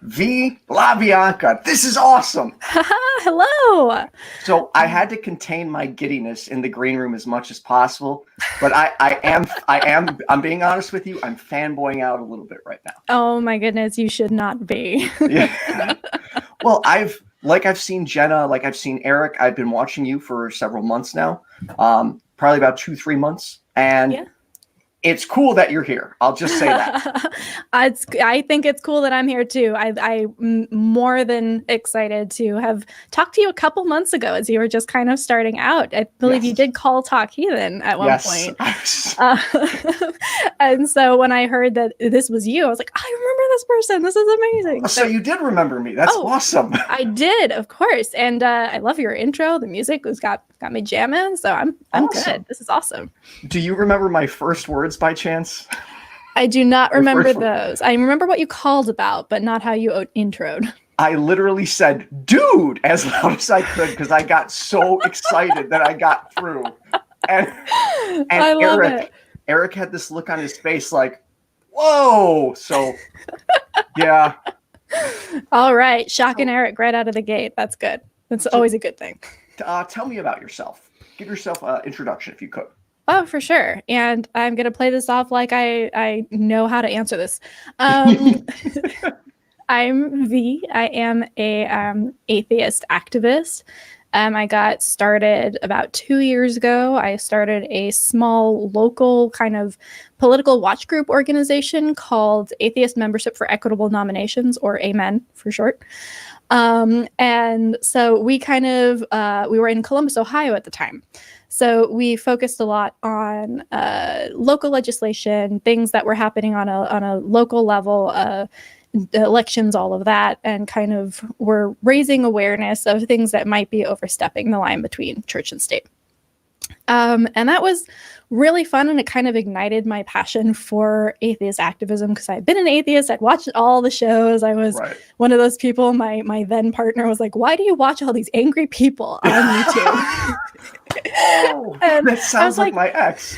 Vi La Bianca. This is awesome. Hello. So I had to contain my giddiness in the green room as much as possible, but I'm being honest with you. I'm fanboying out a little bit right now. Oh my goodness, you should not be. Yeah. Well, I've seen Jenna, I've seen Eric. I've been watching you for several months now, probably about 2-3 months, and yeah. It's cool that you're here. I'll just say that. I think it's cool that I'm here too. I'm more than excited to have talked to you a couple months ago as you were just kind of starting out. I believe you did call Talk Heathen at one point. And so when I heard that this was you, I was like, I remember this person. This is amazing. So you did remember me. That's awesome. I did, of course. And I love your intro. The music got me jamming. So I'm awesome. Good. This is awesome. Do you remember my first words by chance? I do not remember those. I remember what you called about, but not how you introed. I literally said, dude, as loud as I could because I got so excited that I got through. And I love it. Eric had this look on his face like, whoa. So, yeah. All right. Shocking Eric right out of the gate. That's good. That's always a good thing. Tell me about yourself. Give yourself an introduction if you could. Oh, for sure. And I'm going to play this off like I know how to answer this. I'm V. I am a atheist activist. I got started about 2 years ago. I started a small local kind of political watch group organization called Atheist Membership for Equitable Nominations, or AMEN for short. And so we kind of, we were in Columbus, Ohio at the time. So we focused a lot on local legislation, things that were happening on a local level, elections, all of that, and kind of were raising awareness of things that might be overstepping the line between church and state. And that was really fun, and it kind of ignited my passion for atheist activism because I'd been an atheist. I'd watched all the shows. I was one of those people. My then partner was like, "Why do you watch all these angry people on YouTube?" That sounds like my ex.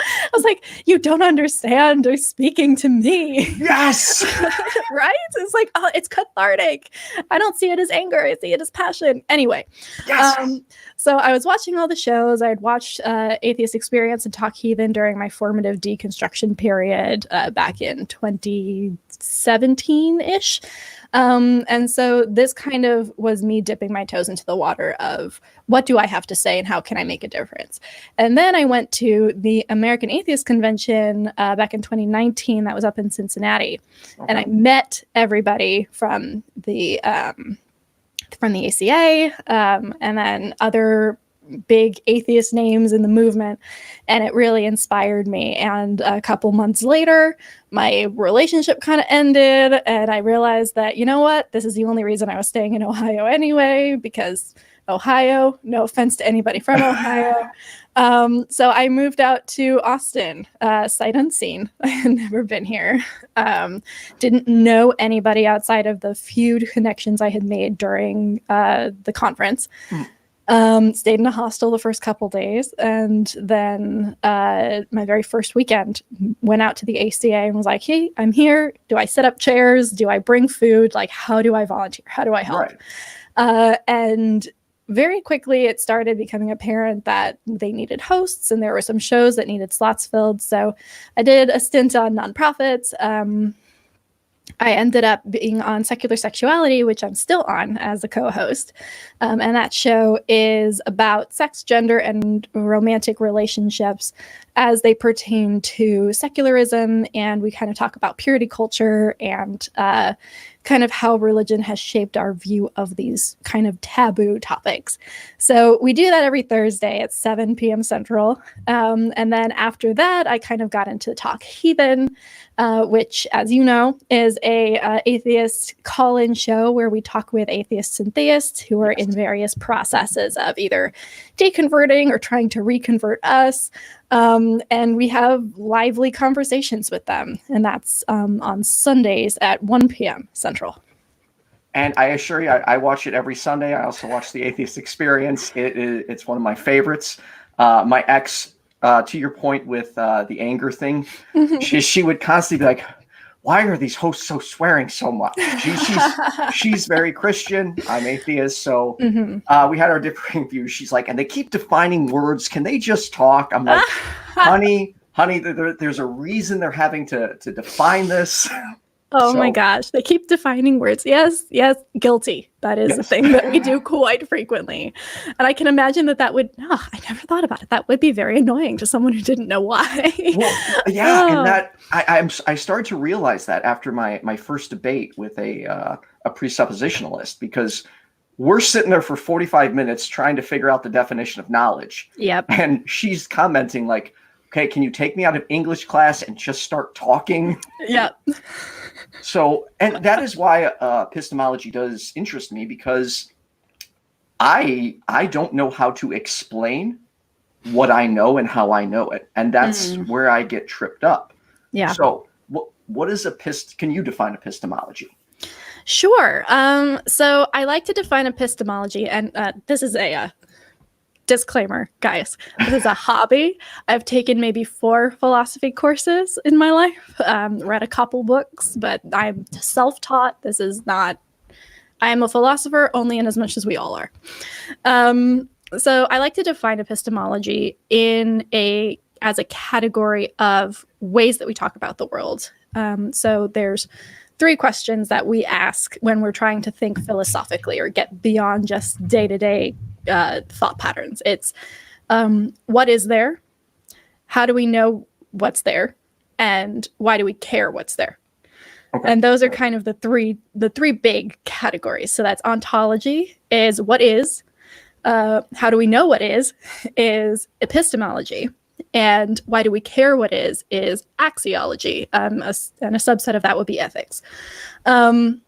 I was like, you don't understand. They're speaking to me. Yes. Right? It's like, oh, it's cathartic. I don't see it as anger. I see it as passion. Anyway. Yes. So I was watching all the shows. I had watched Atheist Experience and Talk Heathen during my formative deconstruction period back in 2017-ish. And so this kind of was me dipping my toes into the water of what do I have to say and how can I make a difference? And then I went to the American Atheist Convention back in 2019 that was up in Cincinnati. Okay. And I met everybody from the ACA and then other big atheist names in the movement, and it really inspired me. And a couple months later, my relationship kind of ended, and I realized that, you know what, this is the only reason I was staying in Ohio anyway, because Ohio, no offense to anybody from Ohio. So I moved out to Austin, sight unseen. I had never been here. Didn't know anybody outside of the few connections I had made during the conference. Stayed in a hostel the first couple days, and then my very first weekend went out to the ACA and was like, hey, I'm here. Do I set up chairs? Do I bring food? Like, how do I volunteer? How do I help? Right. And very quickly it started becoming apparent that they needed hosts, and there were some shows that needed slots filled. So I did a stint on nonprofits. I ended up being on Secular Sexuality, which I'm still on as a co-host. And that show is about sex, gender, and romantic relationships as they pertain to secularism. And we kind of talk about purity culture and kind of how religion has shaped our view of these kind of taboo topics. So we do that every Thursday at 7 p.m. Central. And then after that, I kind of got into Talk Heathen, which, as you know, is a atheist call-in show where we talk with atheists and theists who are in various processes of either deconverting or trying to reconvert us. And we have lively conversations with them. And that's on Sundays at 1 p.m. Central. And I assure you, I watch it every Sunday. I also watch the Atheist Experience. It's one of my favorites. My ex, to your point with the anger thing, she would constantly be like, why are these hosts so swearing so much? She's very Christian. I'm atheist. So we had our differing views. She's like, and they keep defining words. Can they just talk? I'm like, honey, there's a reason they're having to define this. Oh my gosh, they keep defining words. Yes, guilty. That is a thing that we do quite frequently. And I can imagine that would, I never thought about it. That would be very annoying to someone who didn't know why. Well, yeah, and that I started to realize that after my first debate with a presuppositionalist, because we're sitting there for 45 minutes trying to figure out the definition of knowledge. Yep. And she's commenting like, okay, can you take me out of English class and just start talking? Yep. So, and that is why epistemology does interest me, because I don't know how to explain what I know and how I know it. And that's where I get tripped up. Yeah. So what is can you define epistemology? Sure. So I like to define epistemology, and this is a disclaimer, guys. This is a hobby. I've taken maybe 4 philosophy courses in my life, read a couple books, but I'm self-taught. This is not, I am a philosopher only in as much as we all are. So I like to define epistemology as a category of ways that we talk about the world. So there's 3 questions that we ask when we're trying to think philosophically or get beyond just day-to-day thought patterns. It's what is there? How do we know what's there? And why do we care what's there? Okay. And those are kind of the three big categories. So that's ontology, is what is. How do we know what is epistemology. And why do we care what is axiology. And a subset of that would be ethics. So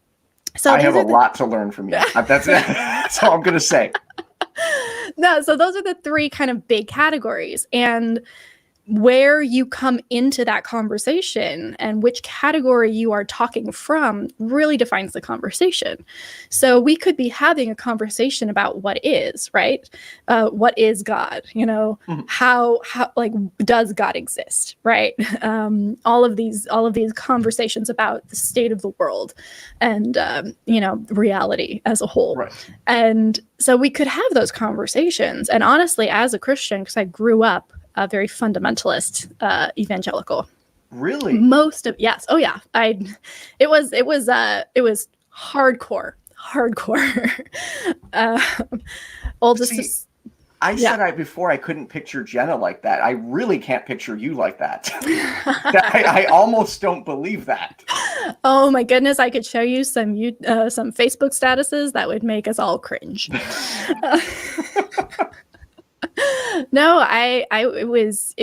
I have a lot to learn from you. That's all I'm going to say. No, so those are the 3 kind of big categories. And where you come into that conversation and which category you are talking from really defines the conversation. So we could be having a conversation about what is, right? What is God? You know, how like, does God exist, right? All of these conversations about the state of the world and reality as a whole. Right. And so we could have those conversations. And honestly, as a Christian, because I grew up a very fundamentalist evangelical. Really? Yes. Oh yeah. It was hardcore. I said before I couldn't picture Jenna like that. I really can't picture you like that. I almost don't believe that. Oh my goodness, I could show you some Facebook statuses that would make us all cringe. No, it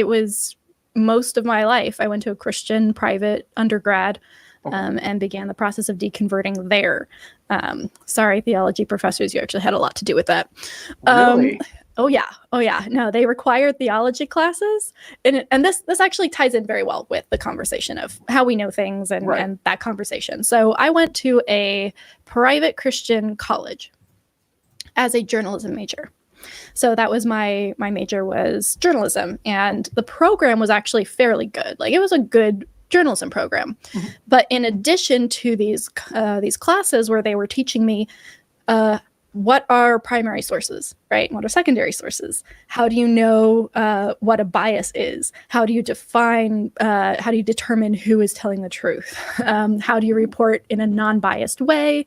was most of my life. I went to a Christian private undergrad and began the process of deconverting there. Sorry, theology professors, you actually had a lot to do with that. Really? Oh yeah. No, they required theology classes, and this actually ties in very well with the conversation of how we know things and that conversation. So I went to a private Christian college as a journalism major. So that was my major was journalism, and the program was actually fairly good. Like, it was a good journalism program. But in addition to these classes where they were teaching me what are primary sources, right? What are secondary sources? How do you know what a bias is? How do you determine who is telling the truth? How do you report in a non-biased way?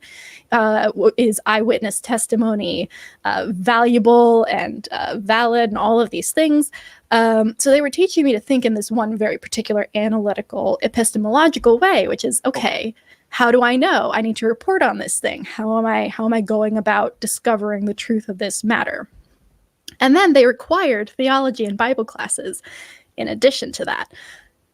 Is eyewitness testimony valuable and valid, and all of these things? So they were teaching me to think in this one very particular analytical, epistemological way, which is, okay, how do I know? I need to report on this thing. How am I going about discovering the truth of this matter? And then they required theology and Bible classes in addition to that.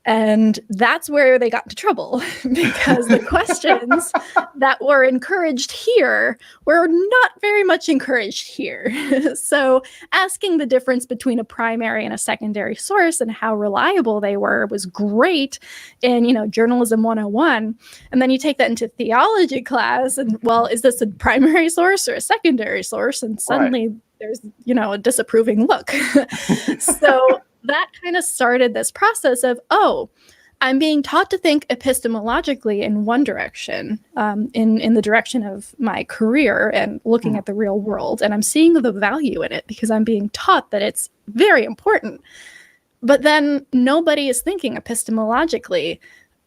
And that's where they got into trouble, because the questions that were encouraged here were not very much encouraged here. So asking the difference between a primary and a secondary source and how reliable they were was great in, journalism 101. And then you take that into theology class and, well, is this a primary source or a secondary source? And suddenly there's, a disapproving look. So that kind of started this process of, I'm being taught to think epistemologically in one direction, in the direction of my career and looking at the real world. And I'm seeing the value in it because I'm being taught that it's very important. But then nobody is thinking epistemologically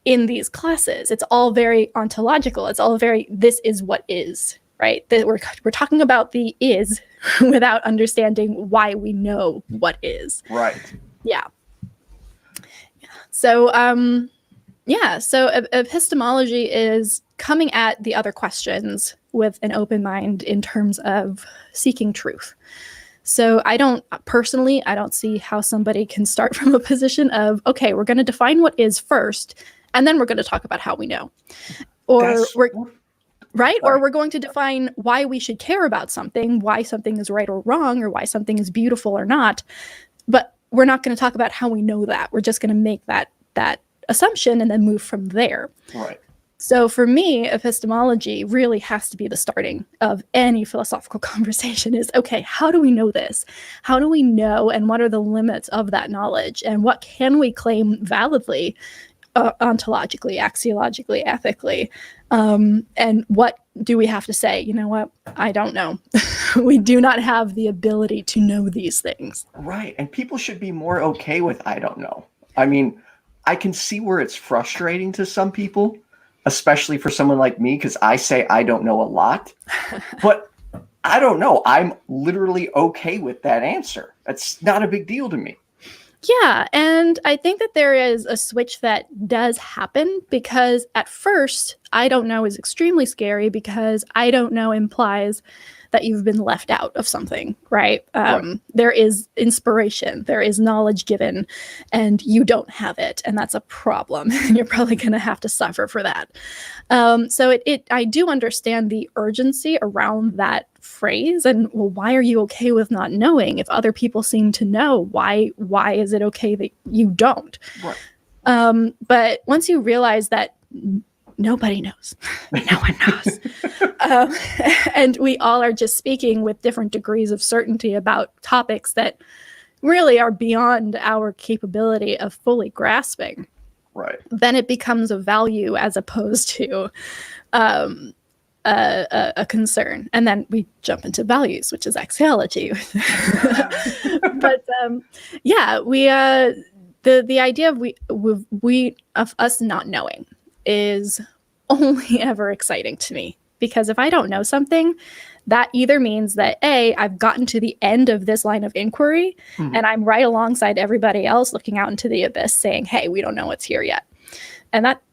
in these classes. It's all very ontological. It's all very, this is what is, right? That we're talking about the is without understanding why we know what is. Right. Yeah. So, so epistemology is coming at the other questions with an open mind in terms of seeking truth. So I don't see how somebody can start from a position of, okay, we're going to define what is first, and then we're going to talk about how we know. Or we're going to define why we should care about something, why something is right or wrong, or why something is beautiful or not. But we're not going to talk about how we know that. We're just going to make that assumption and then move from there. Right. So for me, epistemology really has to be the starting of any philosophical conversation is, okay, how do we know this? How do we know, and what are the limits of that knowledge? And what can we claim validly, ontologically, axiologically, ethically? And what do we have to say? You know what? I don't know. We do not have the ability to know these things. Right. And people should be more okay with I don't know. I mean, I can see where it's frustrating to some people, especially for someone like me, because I say I don't know a lot. But I don't know. I'm literally okay with that answer. That's not a big deal to me. Yeah, and I think that there is a switch that does happen because at first, I don't know is extremely scary because I don't know implies that you've been left out of something, right? There is inspiration, there is knowledge given, and you don't have it, and that's a problem. You're probably going to have to suffer for that. So I do understand the urgency around that phrase, and well, why are you okay with not knowing if other people seem to know? Why is it okay that you don't? Right. But once you realize that nobody knows, no one knows, and we all are just speaking with different degrees of certainty about topics that really are beyond our capability of fully grasping. Right. Then it becomes a value as opposed to a concern. And then we jump into values, which is axiology. But the idea of us not knowing is only ever exciting to me, because if I don't know something, that either means that I've gotten to the end of this line of inquiry, and I'm right alongside everybody else looking out into the abyss saying, hey, we don't know what's here yet. And that,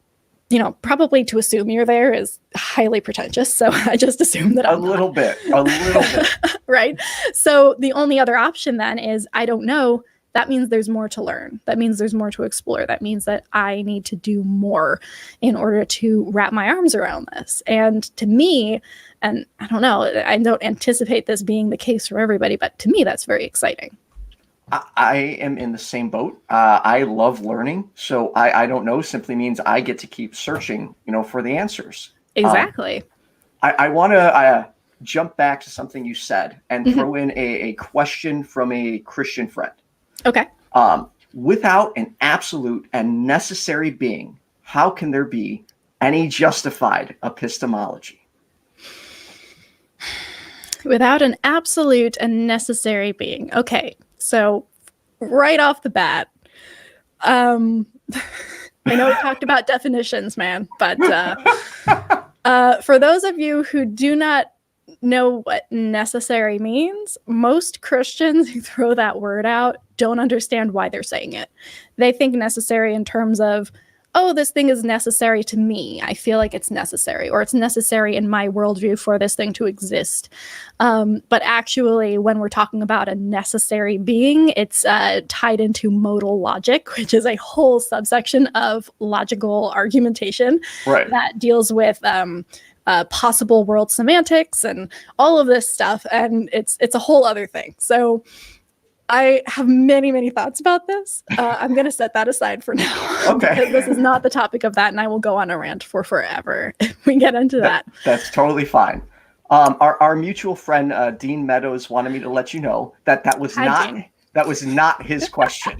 probably to assume you're there is highly pretentious. So I just assume that a little bit. Right. So the only other option then is I don't know. That means there's more to learn. That means there's more to explore. That means that I need to do more in order to wrap my arms around this. And to me, and I don't know, I don't anticipate this being the case for everybody, but to me, that's very exciting. I am in the same boat. I love learning. So I don't know simply means I get to keep searching, for the answers. Exactly. I want to jump back to something you said and throw in a question from a Christian friend. Okay. Without an absolute and necessary being, how can there be any justified epistemology? Without an absolute and necessary being. Okay. So right off the bat, I know we talked about definitions, man, but for those of you who do not know what necessary means, most Christians who throw that word out don't understand why they're saying it. They think necessary in terms of, oh, this thing is necessary to me. I feel like it's necessary, or it's necessary in my worldview for this thing to exist. But actually, when we're talking about a necessary being, it's tied into modal logic, which is a whole subsection of logical argumentation that deals with possible world semantics and all of this stuff. And it's a whole other thing. So I have many, many thoughts about this. I'm going to set that aside for now. Okay. Because this is not the topic of that, and I will go on a rant for forever if we get into that. That's totally fine. Our mutual friend, Dean Meadows, wanted me to let you know that was not his question.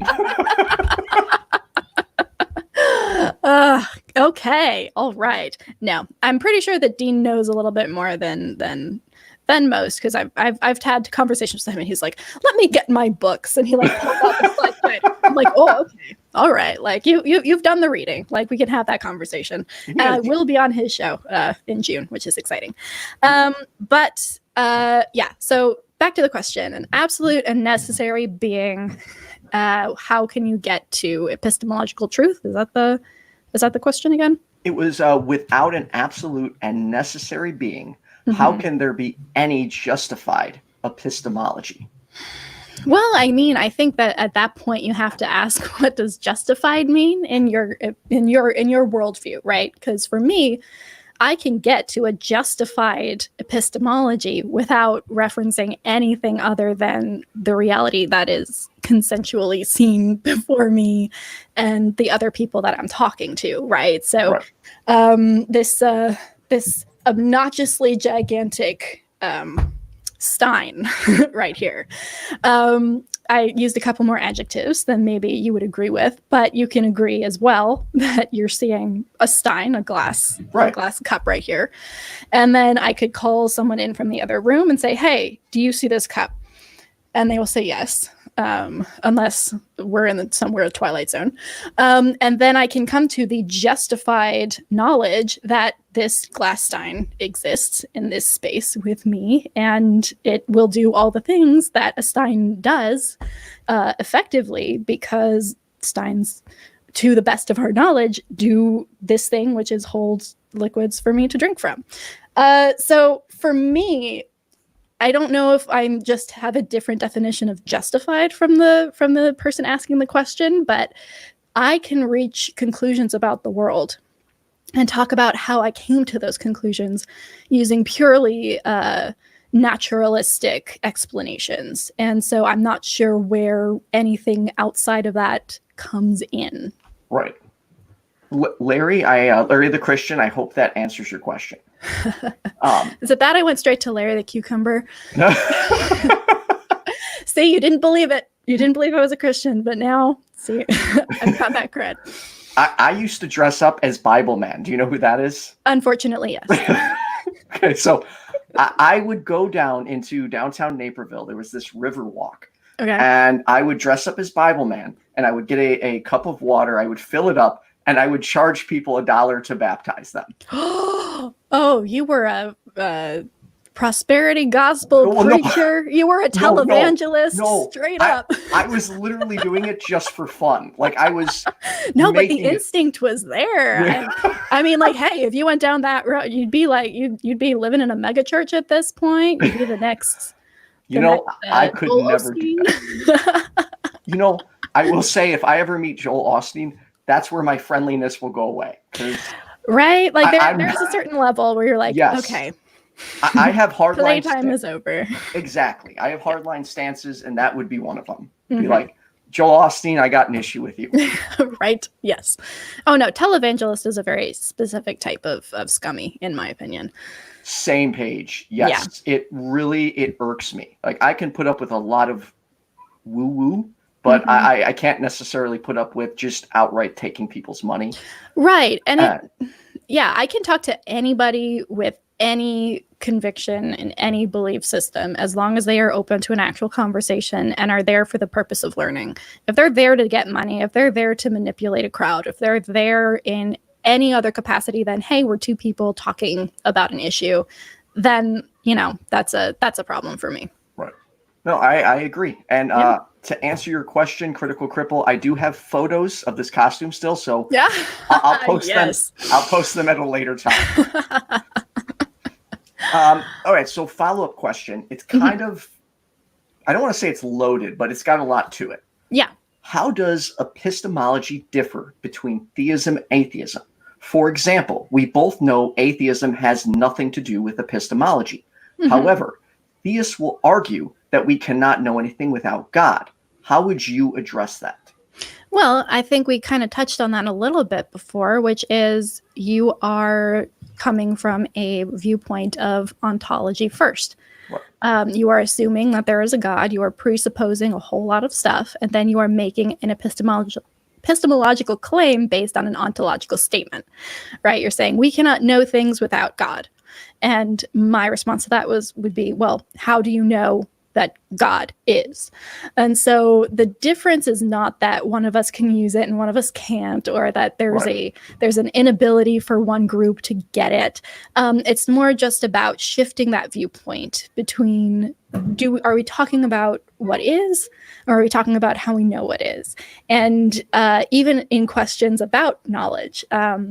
Okay. All right. No, I'm pretty sure that Dean knows a little bit more than most, because I've had conversations with him and he's like, let me get my books, and he like pulls out the slide guide. I'm like, oh, okay, all right, like you've done the reading, like we can have that conversation. And I will be on his show in June, which is exciting. But so back to the question: an absolute and necessary being, how can you get to epistemological truth? Is that the question again? It was without an absolute and necessary being, how can there be any justified epistemology? Well, I mean, I think that at that point you have to ask, what does justified mean in your worldview, right? Because for me, I can get to a justified epistemology without referencing anything other than the reality that is consensually seen before me and the other people that I'm talking to, right? So this obnoxiously gigantic Stein right here. I used a couple more adjectives than maybe you would agree with, but you can agree as well that you're seeing a Stein, a glass cup right here. And then I could call someone in from the other room and say, hey, do you see this cup? And they will say yes, unless we're in somewhere Twilight Zone. And then I can come to the justified knowledge that this glass Stein exists in this space with me, and it will do all the things that a Stein does effectively, because Steins, to the best of our knowledge, do this thing, which is hold liquids for me to drink from. So for me, I don't know if I just have a different definition of justified from the person asking the question, but I can reach conclusions about the world and talk about how I came to those conclusions using purely naturalistic explanations. And so I'm not sure where anything outside of that comes in. Right. Larry, Larry the Christian, I hope that answers your question. Is it bad I went straight to Larry the Cucumber? See, you didn't believe it. You didn't believe I was a Christian, but now, see, I've got that cred. I used to dress up as Bible Man. Do you know who that is? Unfortunately, yes. Okay, so I would go down into downtown Naperville. There was this river walk. Okay. And I would dress up as Bible Man, and I would get a cup of water. I would fill it up, and I would charge people $1 to baptize them. Oh, you were a prosperity gospel preacher. No. You were a televangelist, straight up. I was literally doing it just for fun. Like I was. No, but the instinct was there. Yeah. I mean, like, hey, if you went down that road, you'd be like, you'd be living in a mega church at this point. You'd be the next. I could never do that. I will say, if I ever meet Joel Osteen, that's where my friendliness will go away. Right? Like there's a certain level where you're like, yes. Okay. I have hardline. Playtime is over. Exactly. I have hardline stances, and that would be one of them. Be like, Joel Osteen, I got an issue with you. Right? Yes. Oh, no. Televangelist is a very specific type of scummy, in my opinion. Same page. Yes. Yeah. It irks me. Like, I can put up with a lot of woo-woo, but I can't necessarily put up with just outright taking people's money. Right. And I can talk to anybody with any conviction in any belief system as long as they are open to an actual conversation and are there for the purpose of learning. If they're there to get money, if they're there to manipulate a crowd, if they're there in any other capacity than, hey, we're two people talking about an issue, then, that's a problem for me. Right. No, I agree. And to answer your question, Critical Cripple, I do have photos of this costume still, so I'll post them. I'll post them at a later time. All right, so follow-up question. It's kind of, I don't want to say it's loaded, but it's got a lot to it. Yeah. How does epistemology differ between theism and atheism? For example, we both know atheism has nothing to do with epistemology. However, theists will argue that we cannot know anything without God. How would you address that? Well, I think we kind of touched on that a little bit before, which is you are coming from a viewpoint of ontology first. You are assuming that there is a God. You are presupposing a whole lot of stuff, and then you are making an epistemological claim based on an ontological statement, right? You're saying we cannot know things without God. And my response to that would be, well, how do you know that God is? And so the difference is not that one of us can use it and one of us can't, or that there's an inability for one group to get it. It's more just about shifting that viewpoint between are we talking about what is, or are we talking about how we know what is? And even in questions about knowledge,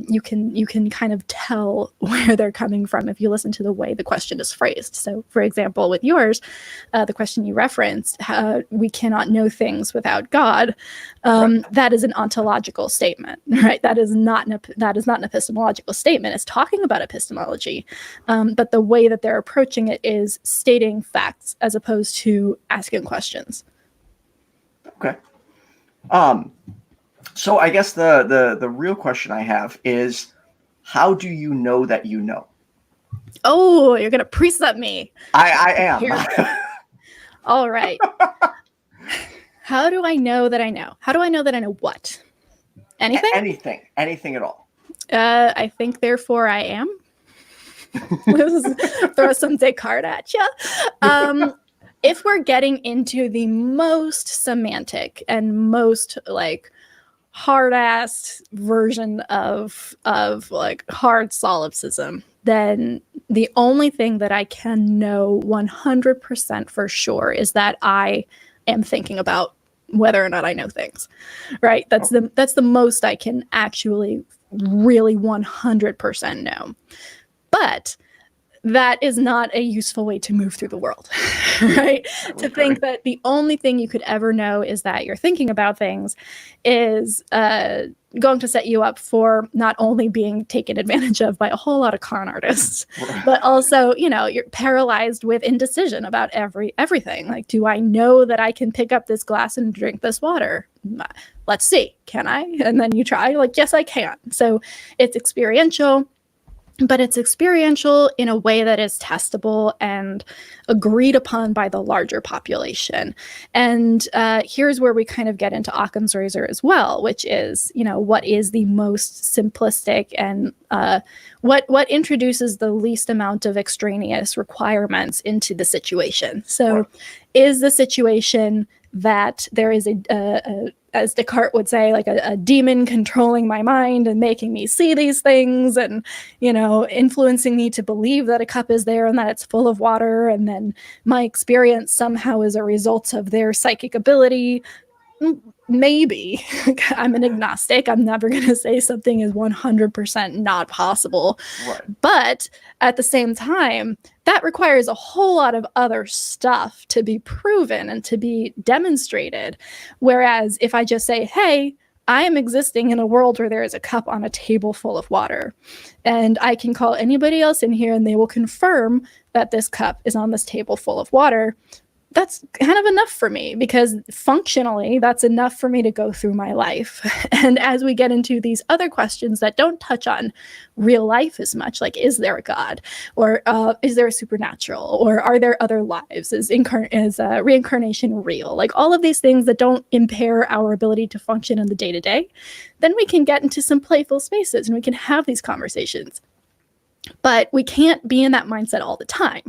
you can kind of tell where they're coming from if you listen to the way the question is phrased. So, for example, with yours, the question you referenced, we cannot know things without God. That is an ontological statement, right? That is not an epistemological statement. It's talking about epistemology, but the way that they're approaching it is stating facts as opposed to asking questions. Okay. So I guess the real question I have is, how do you know that you know? Oh, you're gonna precept me. I am. All right. How do I know that I know? How do I know that I know what? Anything? Anything at all. I think, therefore I am. Throw some Descartes at you. If we're getting into the most semantic and most like hard-ass version of like hard solipsism, then the only thing that I can know 100% for sure is that I am thinking about whether or not I know things, right? That's the most I can actually really 100% know. But that is not a useful way to move through the world, right? To think that the only thing you could ever know is that you're thinking about things is going to set you up for not only being taken advantage of by a whole lot of con artists, but also, you're paralyzed with indecision about everything. Like, do I know that I can pick up this glass and drink this water? Let's see, can I? And then you try, like, yes, I can. So it's experiential. But it's experiential in a way that is testable and agreed upon by the larger population. And here's where we kind of get into Occam's razor as well, which is, what is the most simplistic and what introduces the least amount of extraneous requirements into the situation. So is the situation that there is as Descartes would say, like a demon controlling my mind and making me see these things and, influencing me to believe that a cup is there and that it's full of water. And then my experience somehow is a result of their psychic ability. Maybe. I'm an agnostic. I'm never going to say something is 100% not possible. Right. But at the same time, that requires a whole lot of other stuff to be proven and to be demonstrated. Whereas if I just say, hey, I am existing in a world where there is a cup on a table full of water, and I can call anybody else in here and they will confirm that this cup is on this table full of water, that's kind of enough for me, because functionally that's enough for me to go through my life. And as we get into these other questions that don't touch on real life as much, like, is there a God, or is there a supernatural, or are there other lives? Is reincarnation real? Like, all of these things that don't impair our ability to function in the day-to-day, then we can get into some playful spaces and we can have these conversations. But we can't be in that mindset all the time.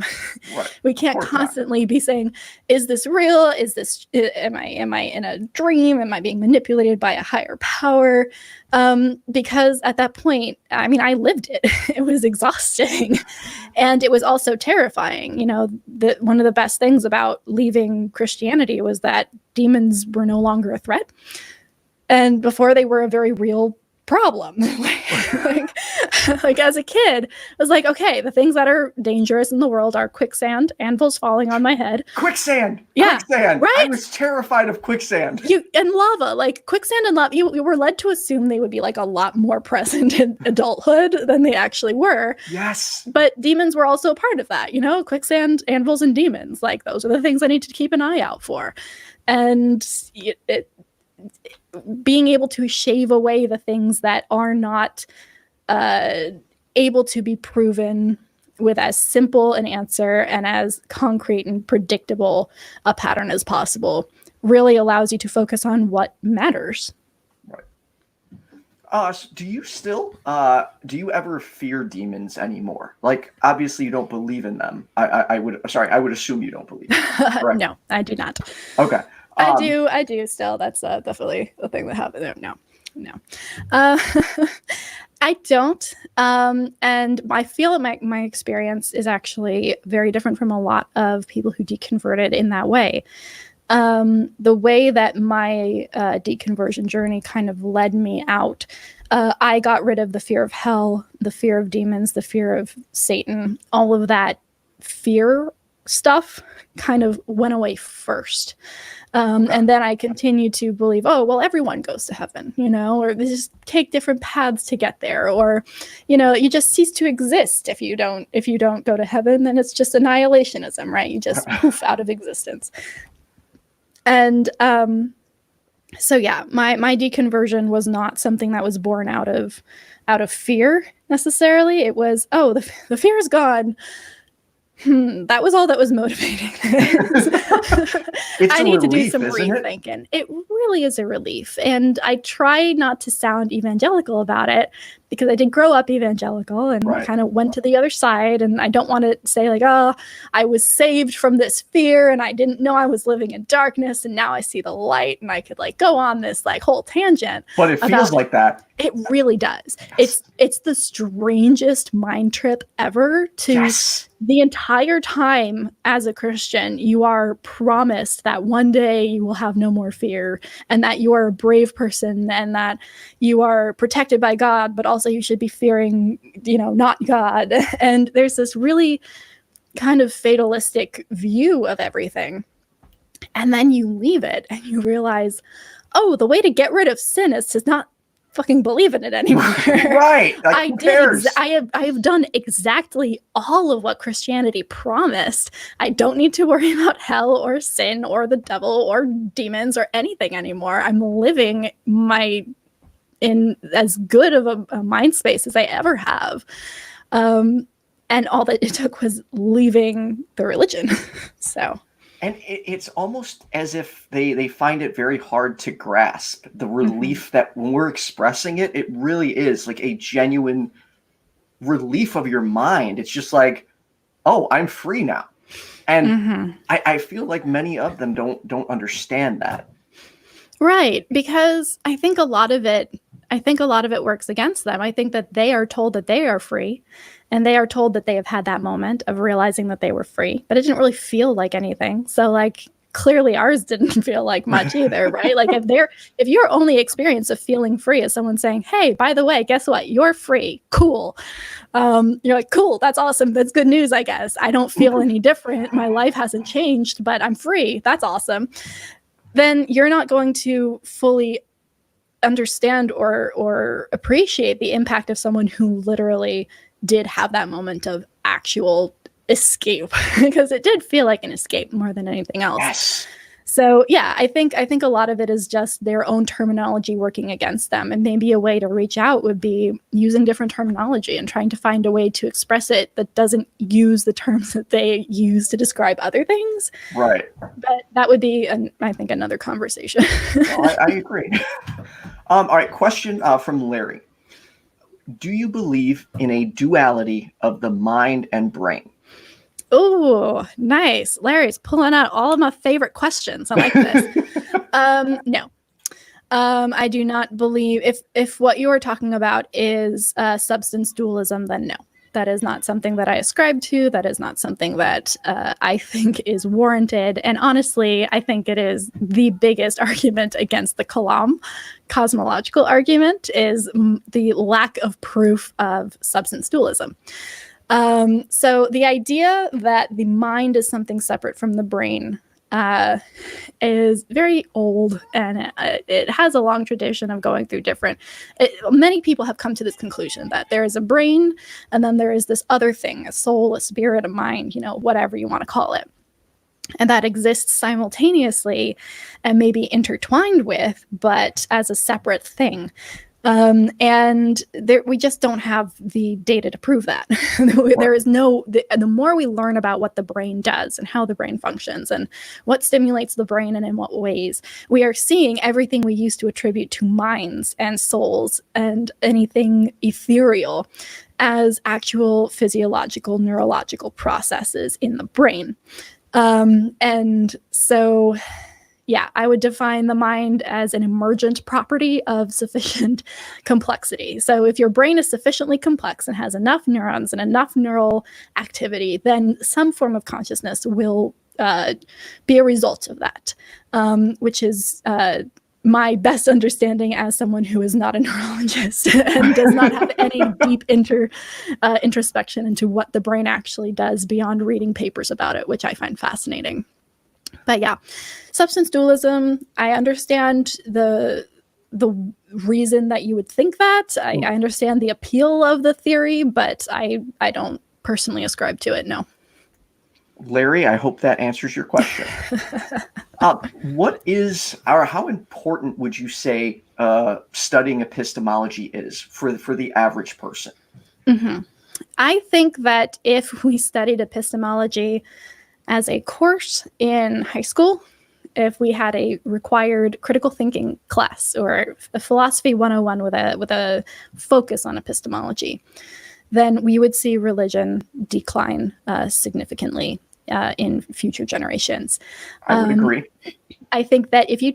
Right. We can't constantly be saying, is this real? Am I in a dream? Am I being manipulated by a higher power? Because at that point, I lived it. It was exhausting. And it was also terrifying. One of the best things about leaving Christianity was that demons were no longer a threat. And before, they were a very real problem. like as a kid, I was like, okay, the things that are dangerous in the world are quicksand, anvils falling on my head. Quicksand! Yeah, quicksand! Right? I was terrified of quicksand. And lava, like quicksand and lava, you were led to assume they would be like a lot more present in adulthood than they actually were. Yes. But demons were also a part of that, quicksand, anvils, and demons. Like, those are the things I need to keep an eye out for. And being able to shave away the things that are not able to be proven with as simple an answer and as concrete and predictable a pattern as possible really allows you to focus on what matters. Right. Do you still do you ever fear demons anymore? Like, obviously you don't believe in them. I would assume you don't believe in them, correct? No, I do not. Okay. I do still. That's definitely the thing that happened. No. I don't. And I feel my experience is actually very different from a lot of people who deconverted in that way. The way that my deconversion journey kind of led me out, I got rid of the fear of hell, the fear of demons, the fear of Satan, all of that fear stuff kind of went away first. And then I continued to believe, oh, well, everyone goes to heaven, or they just take different paths to get there, or, you just cease to exist if you don't go to heaven. Then it's just annihilationism, right? You just poof out of existence. And so yeah, my deconversion was not something that was born out of fear necessarily. It was, oh, the fear is gone. That was all that was motivating. I need to do some rethinking. It really is a relief. And I try not to sound evangelical about it because I did grow up evangelical and kind of went to the other side. And I don't want to say like, oh, I was saved from this fear and I didn't know I was living in darkness and now I see the light, and I could like go on this like whole tangent. But it feels like that. It really does. Yes. It's the strangest mind trip ever to the entire time as a Christian, you are promised that one day you will have no more fear and that you are a brave person and that you are protected by God, but also you should be fearing, not God. And there's this really kind of fatalistic view of everything. And then you leave it and you realize, oh, the way to get rid of sin is to not fucking believe in it anymore. Right. Like, I have done exactly all of what Christianity promised. I don't need to worry about hell or sin or the devil or demons or anything anymore. I'm living in as good of a mind space as I ever have. And all that it took was leaving the religion. So. And it's almost as if they find it very hard to grasp the relief that when we're expressing it, it really is like a genuine relief of your mind. It's just like, oh, I'm free now. And I feel like many of them don't understand that. Right. Because I think a lot of it works against them. I think that they are told that they are free and they are told that they have had that moment of realizing that they were free, but it didn't really feel like anything. So like clearly ours didn't feel like much either, right? Like if your only experience of feeling free is someone saying, hey, by the way, guess what? You're free. Cool. You're like, cool. That's awesome. That's good news, I guess. I don't feel any different. My life hasn't changed, but I'm free. That's awesome. Then you're not going to fully understand or appreciate the impact of someone who literally did have that moment of actual escape, because it did feel like an escape more than anything else. Yes. So yeah, I think a lot of it is just their own terminology working against them, and maybe a way to reach out would be using different terminology and trying to find a way to express it that doesn't use the terms that they use to describe other things. Right. But that would be, I think, another conversation. Well, I agree. All right, question from Larry. Do you believe in a duality of the mind and brain? Oh, nice. Larry's pulling out all of my favorite questions. I like this. No. I do not believe, if what you are talking about is substance dualism, then no. That is not something that I ascribe to. That is not something that I think is warranted. And honestly, I think it is the biggest argument against the Kalam cosmological argument is the lack of proof of substance dualism. So the idea that the mind is something separate from the brain is very old, and it has a long tradition of going through many people have come to this conclusion that there is a brain and then there is this other thing, a soul, a spirit, a mind, whatever you want to call it, and that exists simultaneously and maybe intertwined with, but as a separate thing. And we just don't have the data to prove that. There is the more we learn about what the brain does and how the brain functions and what stimulates the brain and in what ways, we are seeing everything we used to attribute to minds and souls and anything ethereal as actual physiological, neurological processes in the brain. And so, yeah, I would define the mind as an emergent property of sufficient complexity. So if your brain is sufficiently complex and has enough neurons and enough neural activity, then some form of consciousness will be a result of that, which is my best understanding as someone who is not a neurologist and does not have any deep introspection into what the brain actually does beyond reading papers about it, which I find fascinating. But yeah, substance dualism, I understand the reason that you would think that. I understand the appeal of the theory, but I don't personally ascribe to it, no. Larry, I hope that answers your question. What is, or how important would you say studying epistemology is for the average person? Mm-hmm. I think that if we studied epistemology as a course in high school, if we had a required critical thinking class or a philosophy 101 with a focus on epistemology, then we would see religion decline significantly in future generations. I would agree. I think that if you,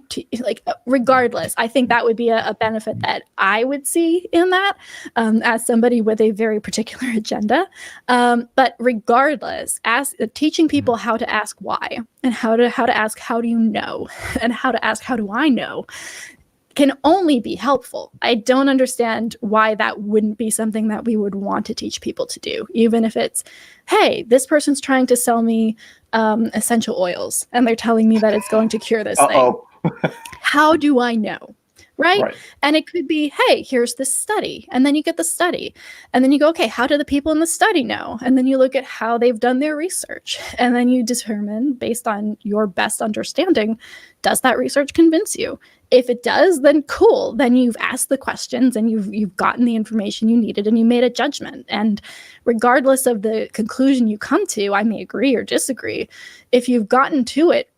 regardless, I think that would be a benefit that I would see in that as somebody with a very particular agenda. But regardless, teaching people how to ask why and how to ask, how do you know? And how to ask, how do I know? Can only be helpful. I don't understand why that wouldn't be something that we would want to teach people to do, even if it's, hey, this person's trying to sell me essential oils and they're telling me that it's going to cure this thing. How do I know? Right? And it could be, hey, here's this study. And then you get the study. And then you go, okay, how do the people in the study know? And then you look at how they've done their research. And then you determine, based on your best understanding, does that research convince you? If it does, then cool. Then you've asked the questions and you've gotten the information you needed and you made a judgment. And regardless of the conclusion you come to, I may agree or disagree. If you've gotten to it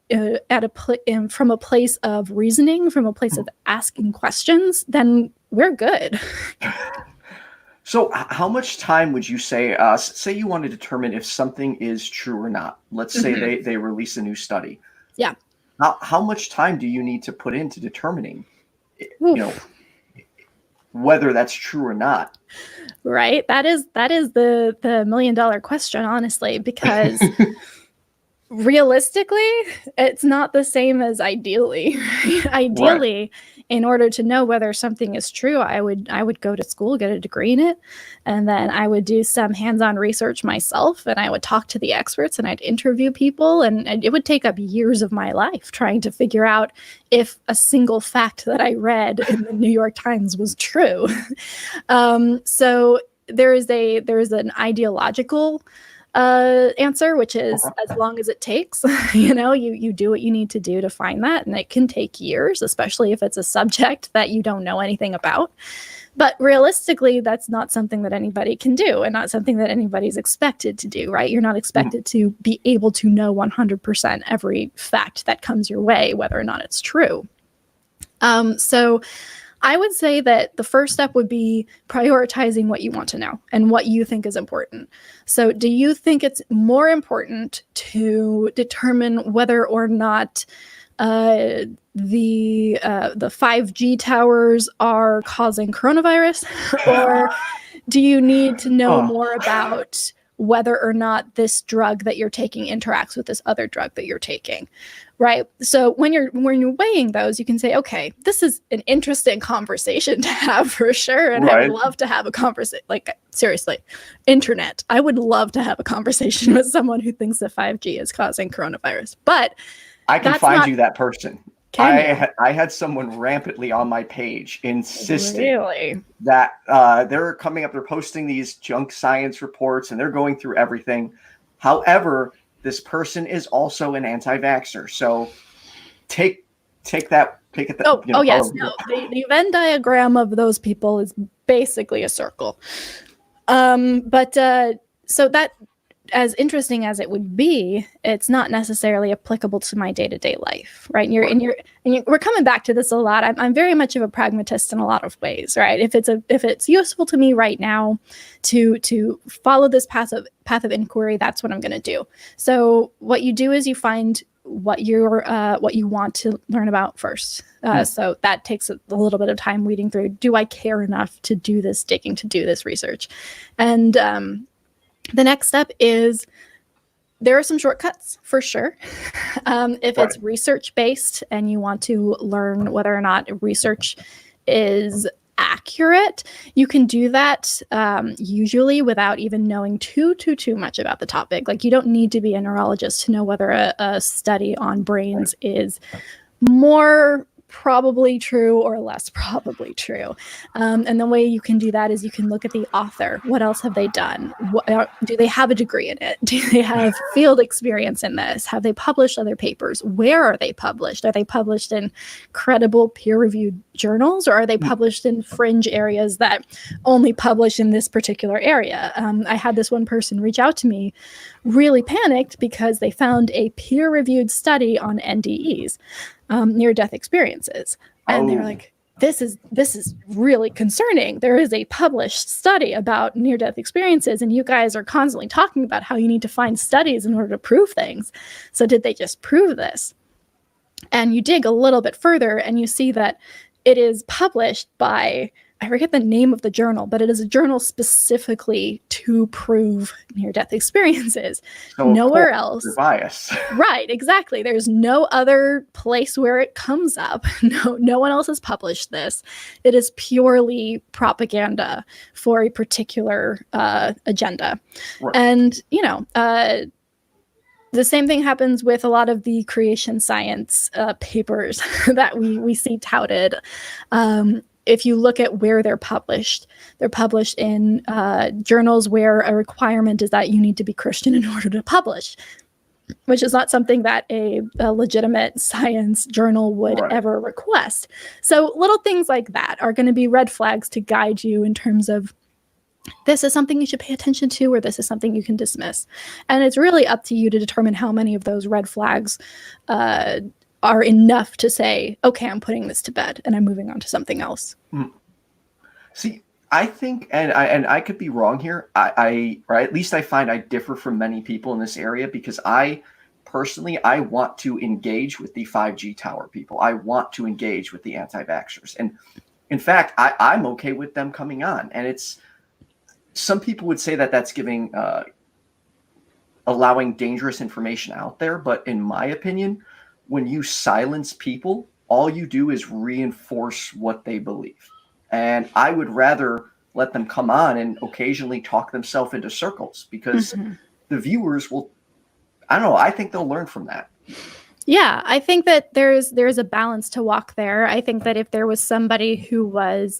from a place of reasoning, from a place of asking questions, then we're good. So how much time would you say, say you want to determine if something is true or not? Let's say they release a new study. Yeah. How much time do you need to put into determining, whether that's true or not? Right. That is the $1 million question, honestly, because realistically, it's not the same as ideally. Ideally, in order to know whether something is true, I would go to school, get a degree in it, and then I would do some hands-on research myself, and I would talk to the experts, and I'd interview people, and it would take up years of my life trying to figure out if a single fact that I read in the New York Times was true. So there is an ideological answer, which is as long as it takes. You do what you need to do to find that, and it can take years, especially if it's a subject that you don't know anything about. But realistically, that's not something that anybody can do, and not something that anybody's expected to do, right? You're not expected to be able to know 100% every fact that comes your way, whether or not it's true. So I would say that the first step would be prioritizing what you want to know and what you think is important. So do you think it's more important to determine whether or not the 5G towers are causing coronavirus? Or do you need to know more about whether or not this drug that you're taking interacts with this other drug that you're taking, right? So when you're weighing those, you can say, okay, this is an interesting conversation to have for sure. And I would love to have a conversation, seriously, internet. I would love to have a conversation with someone who thinks that 5G is causing coronavirus, but I can find you that person. I had someone rampantly on my page insisting that they're posting these junk science reports and they're going through everything. However, this person is also an anti-vaxxer. So take take it. Oh yes, no. The Venn diagram of those people is basically a circle. So that, as interesting as it would be, it's not necessarily applicable to my day-to-day life, right? We're coming back to this a lot. I'm very much of a pragmatist in a lot of ways, right? If it's useful to me right now to follow this path of inquiry, that's what I'm going to do. So what you do is you find what you want to learn about first. So that takes a little bit of time weeding through. Do I care enough to do this digging, to do this research? And the next step is, there are some shortcuts for sure. If it's research-based and you want to learn whether or not research is accurate, you can do that usually without even knowing too much about the topic. Like, you don't need to be a neurologist to know whether a study on brains is more probably true or less probably true. And the way you can do that is you can look at the author. What else have they done? Do they have a degree in it? Do they have field experience in this? Have they published other papers? Where are they published? Are they published in credible peer-reviewed journals, or are they published in fringe areas that only publish in this particular area? I had this one person reach out to me, really panicked because they found a peer-reviewed study on NDEs. Near-death experiences, and they're like, this is really concerning. There is a published study about near-death experiences, and you guys are constantly talking about how you need to find studies in order to prove things. So did they just prove this? And you dig a little bit further and you see that it is published by, I forget the name of the journal, but it is a journal specifically to prove near-death experiences. So nowhere else. Bias. Right, exactly. There's no other place where it comes up. No one else has published this. It is purely propaganda for a particular agenda. Right. And, the same thing happens with a lot of the creation science papers that we see touted. If you look at where they're published in journals where a requirement is that you need to be Christian in order to publish, which is not something that a legitimate science journal would ever request. So little things like that are going to be red flags to guide you in terms of, this is something you should pay attention to, or this is something you can dismiss. And it's really up to you to determine how many of those red flags are enough to say, okay, I'm putting this to bed and I'm moving on to something else. See, I think, and I could be wrong here, or at least I find I differ from many people in this area, because I want to engage with the 5G tower people. I want to engage with the anti-vaxxers. And in fact, I'm okay with them coming on. And some people would say that that's allowing dangerous information out there. But in my opinion, when you silence people, all you do is reinforce what they believe. And I would rather let them come on and occasionally talk themselves into circles, because the viewers will, I don't know, I think they'll learn from that. Yeah, I think that there's a balance to walk there. I think that if there was somebody who was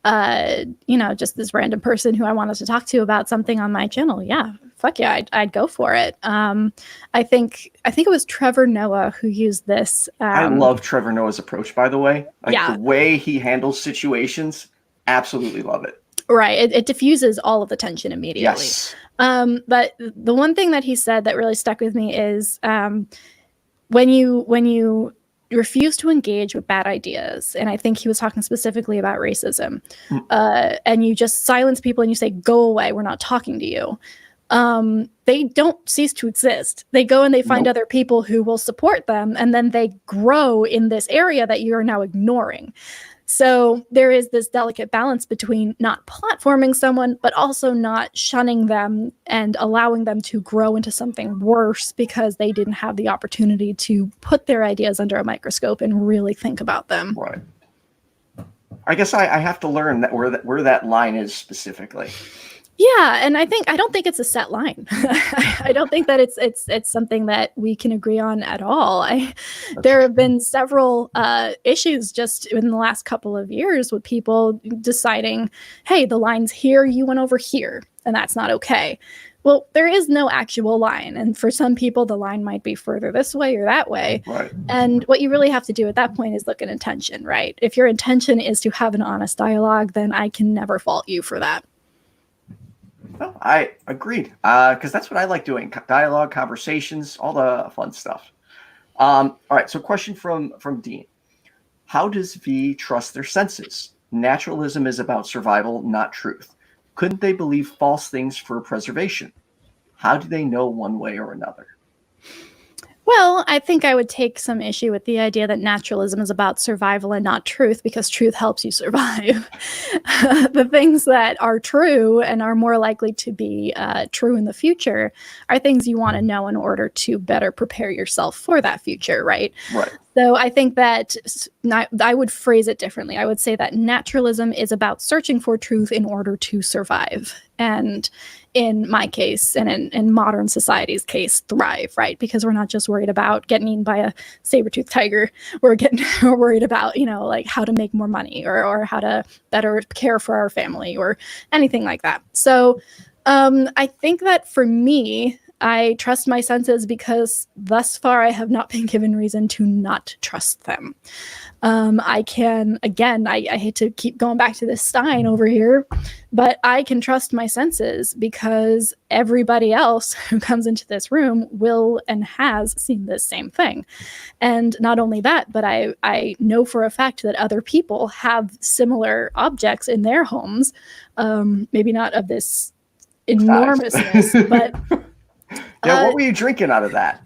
just this random person who I wanted to talk to about something on my channel, yeah, fuck yeah, I'd go for it. I think it was Trevor Noah who used this. I love Trevor Noah's approach, by the way. The way he handles situations, absolutely love it. Right, it diffuses all of the tension immediately. Yes. But the one thing that he said that really stuck with me is when you refuse to engage with bad ideas, and I think he was talking specifically about racism, and you just silence people and you say, go away, we're not talking to you, they don't cease to exist. They go and they find other people who will support them, and then they grow in this area that you are now ignoring. So there is this delicate balance between not platforming someone, but also not shunning them and allowing them to grow into something worse because they didn't have the opportunity to put their ideas under a microscope and really think about them. Right. I guess I have to learn that where that line is specifically. Yeah, and I don't think it's a set line. I don't think that it's something that we can agree on at all. There have been several issues just in the last couple of years with people deciding, hey, the line's here, you went over here, and that's not okay. Well, there is no actual line. And for some people, the line might be further this way or that way. Right. And what you really have to do at that point is look at intention, right? If your intention is to have an honest dialogue, then I can never fault you for that. No, I agreed. Because that's what I like doing. Dialogue, conversations, all the fun stuff. All right. So question from Dean. How does V trust their senses? Naturalism is about survival, not truth. Couldn't they believe false things for preservation? How do they know one way or another? Well, I think I would take some issue with the idea that naturalism is about survival and not truth, because truth helps you survive. The things that are true and are more likely to be true in the future are things you want to know in order to better prepare yourself for that future, right? Right. So I think that I would phrase it differently. I would say that naturalism is about searching for truth in order to survive. And in my case, and in modern society's case, thrive, right? Because we're not just worried about getting eaten by a saber-toothed tiger. We're worried about, like how to make more money or how to better care for our family or anything like that. So I think that for me, I trust my senses because thus far I have not been given reason to not trust them. I can, again, I hate to keep going back to this Stein over here, but I can trust my senses because everybody else who comes into this room will and has seen this same thing. And not only that, but I know for a fact that other people have similar objects in their homes, maybe not of this enormousness, but... Yeah, what were you drinking out of that?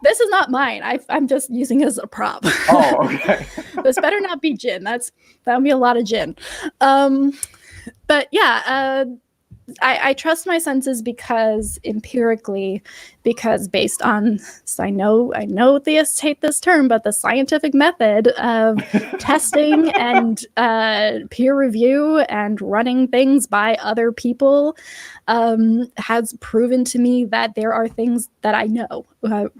This is not mine. I'm just using it as a prop. Oh, okay. This better not be gin. That would be a lot of gin. But yeah, I trust my senses because empirically, because based on, I know theists hate this term, but the scientific method of testing and peer review and running things by other people has proven to me that there are things that I know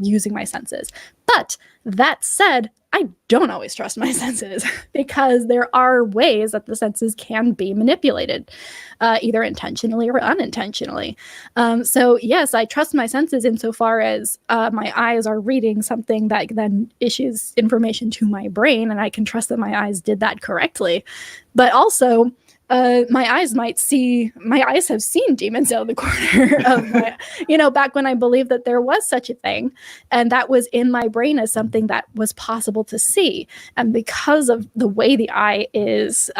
using my senses. But that said, I don't always trust my senses because there are ways that the senses can be manipulated, either intentionally or unintentionally. So yes, I trust my senses insofar as my eyes are reading something that then issues information to my brain, and I can trust that my eyes did that correctly. But also, my eyes have seen demons out of the corner of my, back when I believed that there was such a thing. And that was in my brain as something that was possible to see. And because of the way the eye is,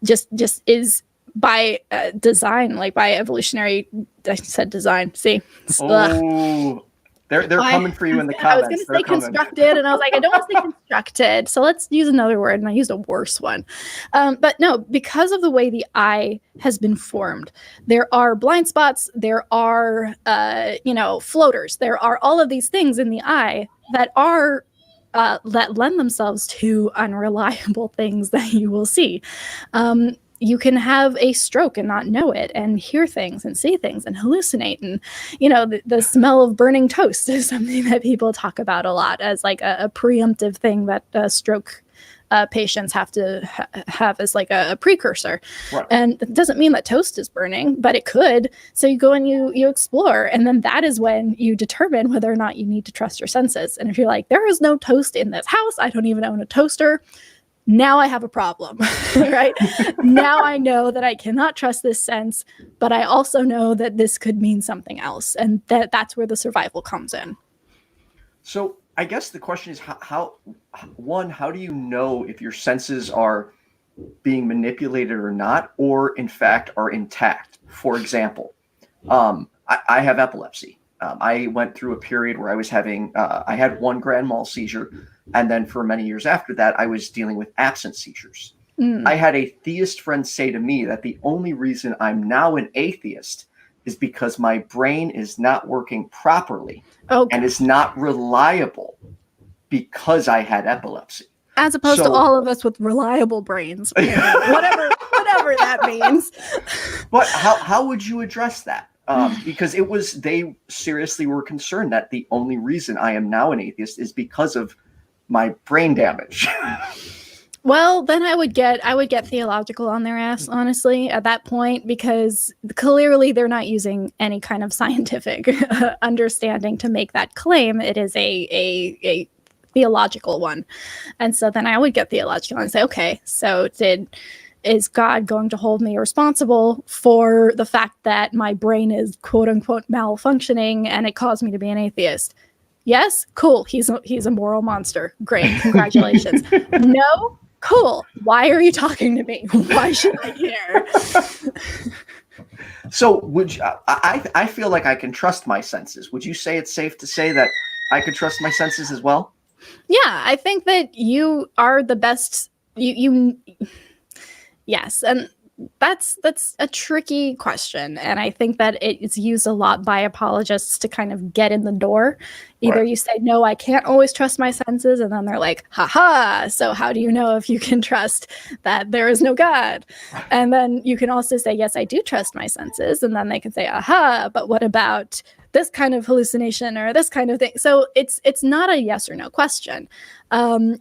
just is by design, like by evolutionary, I said design, see? Oh, they're coming for you in the comments. I was going to say constructed, and I was like, I don't want to say constructed, so let's use another word, and I used a worse one. But no, because of the way the eye has been formed, there are blind spots, there are, floaters, there are all of these things in the eye that are that lend themselves to unreliable things that you will see. You can have a stroke and not know it, and hear things and see things and hallucinate. And, the smell of burning toast is something that people talk about a lot as like a preemptive thing that stroke patients have to have as like a precursor. Right. And it doesn't mean that toast is burning, but it could. So you go and you explore, and then that is when you determine whether or not you need to trust your senses. And if you're like, there is no toast in this house, I don't even own a toaster, now I have a problem, right? Now I know that I cannot trust this sense, but I also know that this could mean something else. And that's where the survival comes in. So I guess the question is, how do you know if your senses are being manipulated or not, or in fact are intact? For example, I have epilepsy. I went through a period where I was having, I had one grand mal seizure. And then for many years after that, I was dealing with absent seizures. I had a theist friend say to me that the only reason I'm now an atheist is because my brain is not working properly and is not reliable because I had epilepsy. As opposed to all of us with reliable brains, whatever that means. But how would you address that? Because they seriously were concerned that the only reason I am now an atheist is because of my brain damage. Well, then I would get theological on their ass, honestly, at that point, because clearly they're not using any kind of scientific understanding to make that claim. It is a theological one. And so then I would get theological and say, okay, so is God going to hold me responsible for the fact that my brain is quote unquote malfunctioning and it caused me to be an atheist? Yes, cool. He's a moral monster. Great, congratulations. No, cool. Why are you talking to me? Why should I care? So would you, I feel like I can trust my senses. Would you say it's safe to say that I could trust my senses as well? Yeah, I think that you are the best. Yes, and that's a tricky question, and I think that it's used a lot by apologists to kind of get in the door. Either you say, no, I can't always trust my senses, and then they're like, haha, so how do you know if you can trust that there is no God? And then you can also say, yes, I do trust my senses, and then they can say, aha, but what about this kind of hallucination or this kind of thing? So it's not a yes or no question.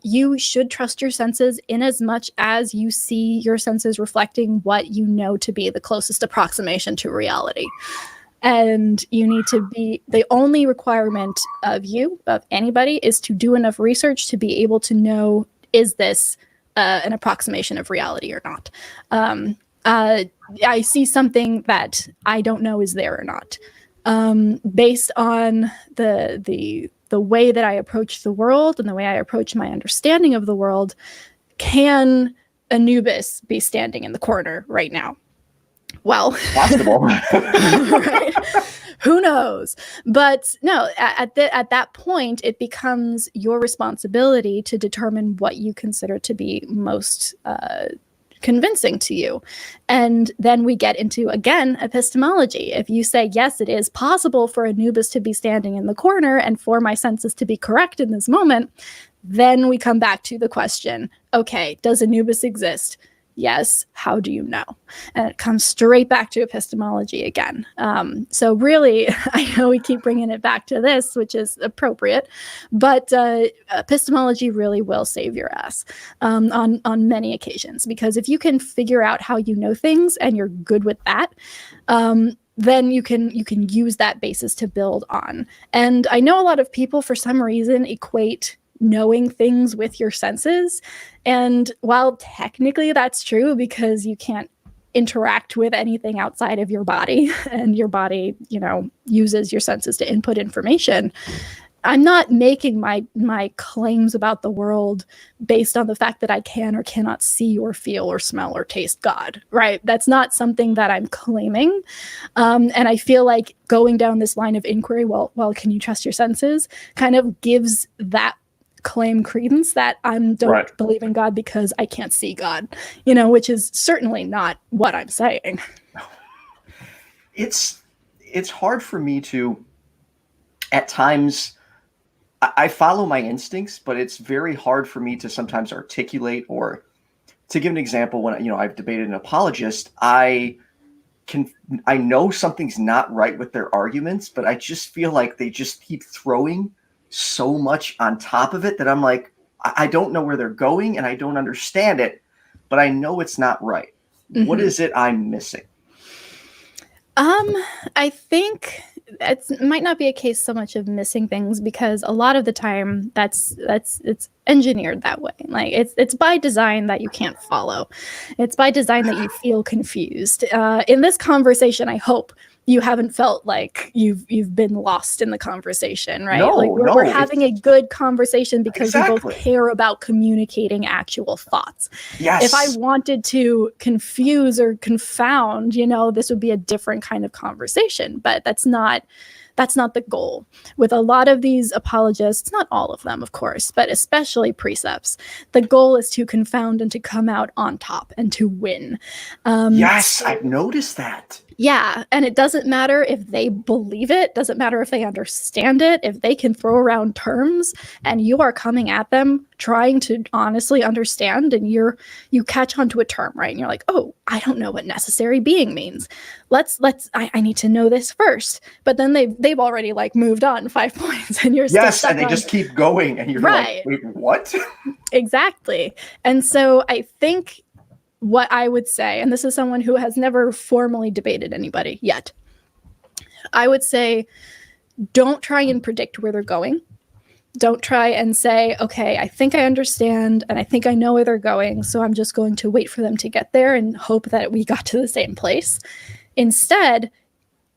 You should trust your senses in as much as you see your senses reflecting what you know to be the closest approximation to reality. And you need to be, the only requirement of anybody, is to do enough research to be able to know, is this an approximation of reality or not? I see something that I don't know is there or not. Based on the way that I approach the world and the way I approach my understanding of the world, can Anubis be standing in the corner right now? Well, possible. Right? Who knows? But no, at that point, it becomes your responsibility to determine what you consider to be most convincing to you. And then we get into, again, epistemology. If you say, yes, it is possible for Anubis to be standing in the corner and for my senses to be correct in this moment, then we come back to the question, okay, does Anubis exist? Yes. How do you know? And it comes straight back to epistemology again. So really, I know we keep bringing it back to this, which is appropriate, but epistemology really will save your ass on many occasions, because if you can figure out how you know things and you're good with that, then you can use that basis to build on. And I know a lot of people, for some reason, equate knowing things with your senses. And while technically that's true, because you can't interact with anything outside of your body, and your body, uses your senses to input information, I'm not making my claims about the world based on the fact that I can or cannot see or feel or smell or taste God, right? That's not something that I'm claiming. And I feel like going down this line of inquiry, well, can you trust your senses, kind of gives that claim credence, that I don't believe in God because I can't see God, which is certainly not what I'm saying. It's hard for me to, at times, I follow my instincts, but it's very hard for me to sometimes articulate, or to give an example, when I've debated an apologist, I know something's not right with their arguments, but I just feel like they just keep throwing so much on top of it that I'm like, I don't know where they're going and I don't understand it, but I know it's not right. Mm-hmm. What is it I'm missing? I think it might not be a case so much of missing things, because a lot of the time it's engineered that way. Like it's by design that you can't follow. It's by design that you feel confused. In this conversation, I hope you haven't felt like you've been lost in the conversation, right? No, we're having a good conversation because exactly. we both care about communicating actual thoughts. Yes. If I wanted to confuse or confound, this would be a different kind of conversation, but that's not the goal. With a lot of these apologists, not all of them, of course, but especially precepts, the goal is to confound and to come out on top and to win. Yes, I've noticed that. Yeah, and it doesn't matter if they believe it, doesn't matter if they understand it, if they can throw around terms and you are coming at them trying to honestly understand, and you catch onto a term, right? And you're like, oh, I don't know what necessary being means. I need to know this first. But then they've already like moved on 5 points and you're still stuck and they just keep going and you're right. like, wait, what? Exactly. And so I think what I would say, and this is someone who has never formally debated anybody yet, I would say, don't try and predict where they're going. Don't try and say, okay, I think I understand and I think I know where they're going, so I'm just going to wait for them to get there and hope that we got to the same place. Instead,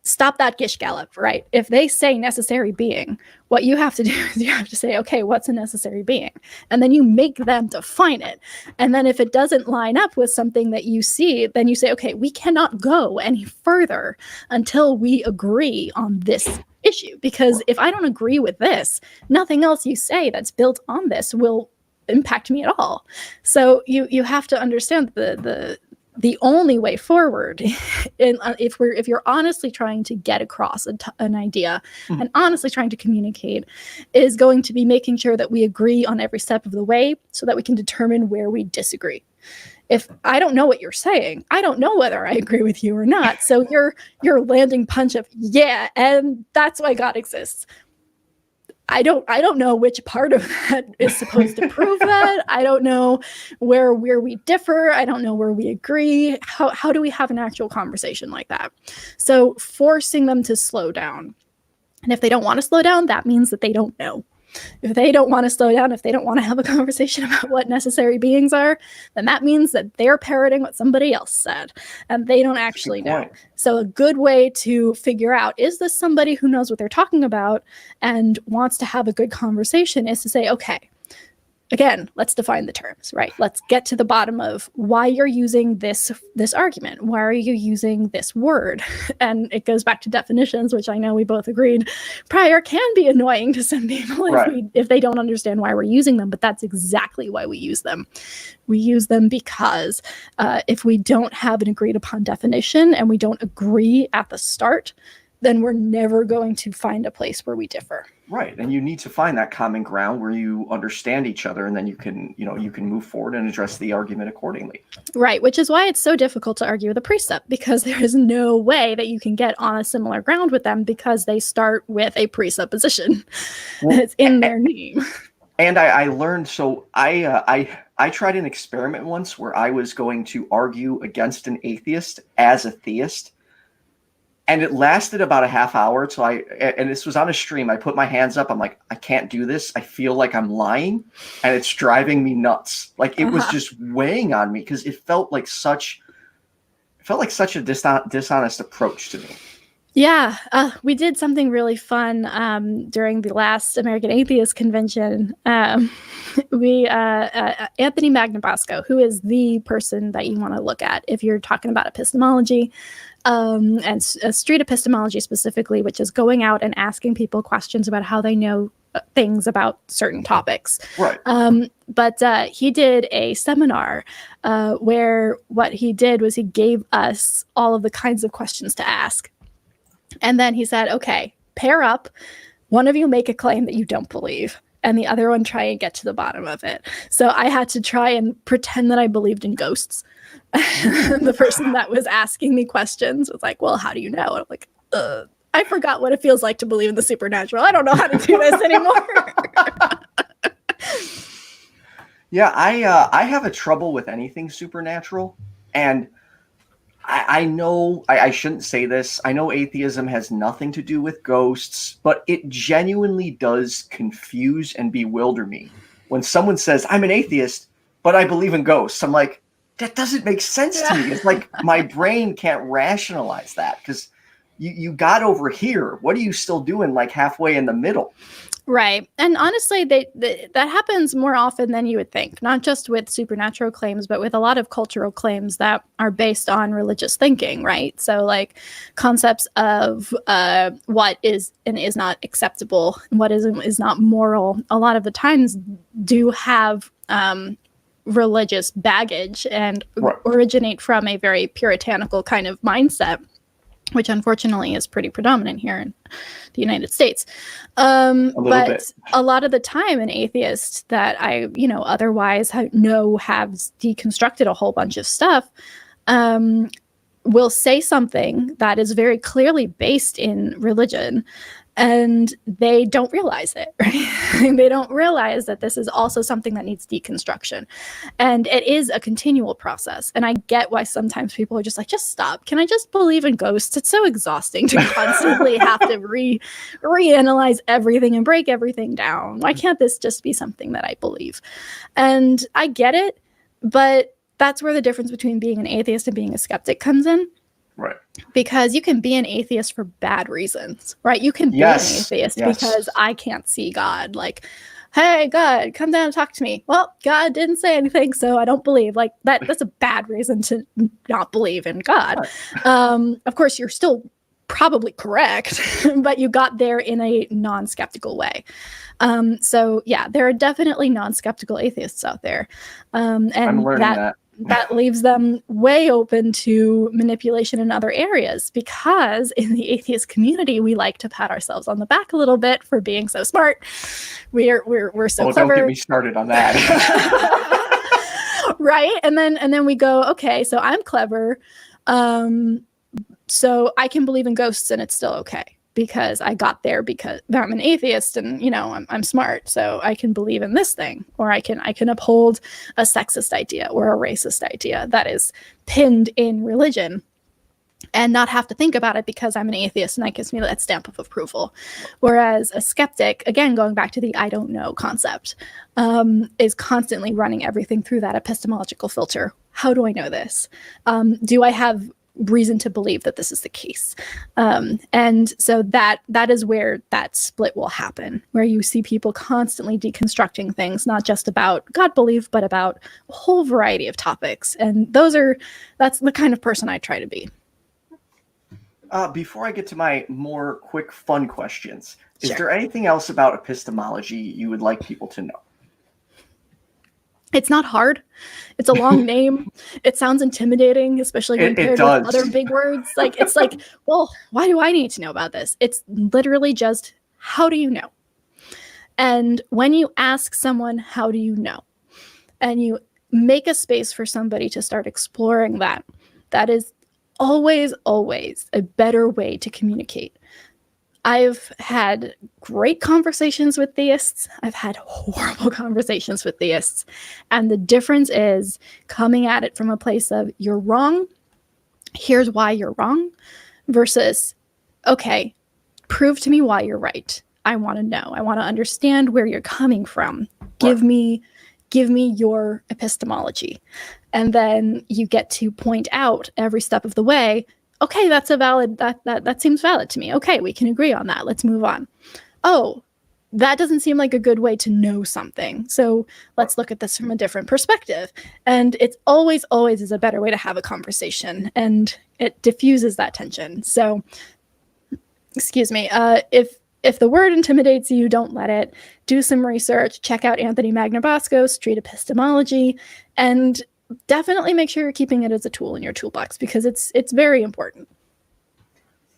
stop that gish gallop, right? If they say necessary being, what you have to do is you have to say, okay, what's a necessary being? And then you make them define it. And then if it doesn't line up with something that you see, then you say, okay, we cannot go any further until we agree on this issue. Because if I don't agree with this, nothing else you say that's built on this will impact me at all. So you have to understand the only way forward, if you're honestly trying to get across an idea and honestly trying to communicate, is going to be making sure that we agree on every step of the way so that we can determine where we disagree. If I don't know what you're saying, I don't know whether I agree with you or not. So your landing punch of, yeah, and that's why God exists. I don't know which part of that is supposed to prove that. I don't know where we differ. I don't know where we agree. How do we have an actual conversation like that? So forcing them to slow down. And if they don't want to slow down, that means that they don't know. If they don't want to slow down, if they don't want to have a conversation about what necessary beings are, then that means that they're parroting what somebody else said and they don't actually know. So a good way to figure out, is this somebody who knows what they're talking about and wants to have a good conversation, is to say, okay, again, let's define the terms, right? Let's get to the bottom of why you're using this argument. Why are you using this word? And it goes back to definitions, which I know we both agreed prior can be annoying to some people if they don't understand why we're using them, but that's exactly why we use them. We use them because if we don't have an agreed upon definition and we don't agree at the start, then we're never going to find a place where we differ. Right. And you need to find that common ground where you understand each other, and then you can move forward and address the argument accordingly. Right. Which is why it's so difficult to argue with a precept, because there is no way that you can get on a similar ground with them because they start with a presupposition. Well, it's in their name. And I learned, so I tried an experiment once where I was going to argue against an atheist as a theist. And it lasted about a half hour till and this was on a stream. I put my hands up. I'm like, I can't do this. I feel like I'm lying and it's driving me nuts. Like it was just weighing on me because it felt like such a dishonest approach to me. Yeah, we did something really fun during the last American Atheist Convention. Anthony Magnabosco, who is the person that you want to look at if you're talking about epistemology, and street epistemology specifically, which is going out and asking people questions about how they know things about certain topics. Right. But he did a seminar where what he did was he gave us all of the kinds of questions to ask. And then he said, okay, pair up. One of you make a claim that you don't believe, and the other one try and get to the bottom of it. So I had to try and pretend that I believed in ghosts. The person that was asking me questions was like, well, how do you know? And I'm like, I forgot what it feels like to believe in the supernatural. I don't know how to do this anymore. Yeah, I have a trouble with anything supernatural. And I know I shouldn't say this. I know atheism has nothing to do with ghosts, but it genuinely does confuse and bewilder me when someone says, I'm an atheist, but I believe in ghosts. I'm like, that doesn't make sense to me. It's like my brain can't rationalize that because you got over here. What are you still doing like halfway in the middle? Right. And honestly, that happens more often than you would think, not just with supernatural claims, but with a lot of cultural claims that are based on religious thinking, right? So like concepts of what is and is not acceptable, what is not moral, a lot of the times do have religious baggage and originate from a very puritanical kind of mindset. which unfortunately is pretty predominant here in the United States. Bit. A lot of the time, an atheist that I, otherwise have deconstructed a whole bunch of stuff, will say something that is very clearly based in religion, and they don't realize it, right? They don't realize that this is also something that needs deconstruction. And it is a continual process. And I get why sometimes people are just like, just stop. Can I just believe in ghosts? It's so exhausting to constantly have to reanalyze everything and break everything down. Why can't this just be something that I believe? And I get it, but that's where the difference between being an atheist and being a skeptic comes in. Right. Because you can be an atheist for bad reasons, right? You can be an atheist because I can't see God. Like, hey, God, come down and talk to me. Well, God didn't say anything, so I don't believe. Like, that's a bad reason to not believe in God. Right. Of course, you're still probably correct, but you got there in a non-skeptical way. So, yeah, there are definitely non-skeptical atheists out there. And I'm learning that. That leaves them way open to manipulation in other areas, because in the atheist community, we like to pat ourselves on the back a little bit for being so smart. We're so clever. Don't get me started on that. Right. And then we go, okay, so I'm clever. So I can believe in ghosts and it's still okay, because I got there because I'm an atheist and, I'm smart. So I can believe in this thing, or I can uphold a sexist idea or a racist idea that is pinned in religion and not have to think about it because I'm an atheist and that gives me that stamp of approval. Whereas a skeptic, again, going back to the I don't know concept, is constantly running everything through that epistemological filter. How do I know this? Do I have reason to believe that this is the case? And so that is where that split will happen, where you see people constantly deconstructing things, not just about God belief, but about a whole variety of topics. And that's the kind of person I try to be. Before I get to my more quick fun questions, Sure. Is there anything else about epistemology you would like people to know? It's not hard. It's a long name. It sounds intimidating, especially when paired with other big words. It's like, well, why do I need to know about this? It's literally just, how do you know? And when you ask someone, how do you know? And you make a space for somebody to start exploring that, that is always, always a better way to communicate. I've had great conversations with theists. I've had horrible conversations with theists. And the difference is coming at it from a place of, you're wrong, here's why you're wrong, versus, okay, prove to me why you're right. I want to know. I want to understand where you're coming from. Give me your epistemology. And then you get to point out every step of the way, okay, that's a valid, that seems valid to me. Okay, we can agree on that. Let's move on. Oh, that doesn't seem like a good way to know something. So let's look at this from a different perspective. And it's always, always is a better way to have a conversation, and it diffuses that tension. So, excuse me, if the word intimidates you, don't let it. Do some research, check out Anthony Magnabosco's Street Epistemology, and definitely make sure you're keeping it as a tool in your toolbox, because it's very important.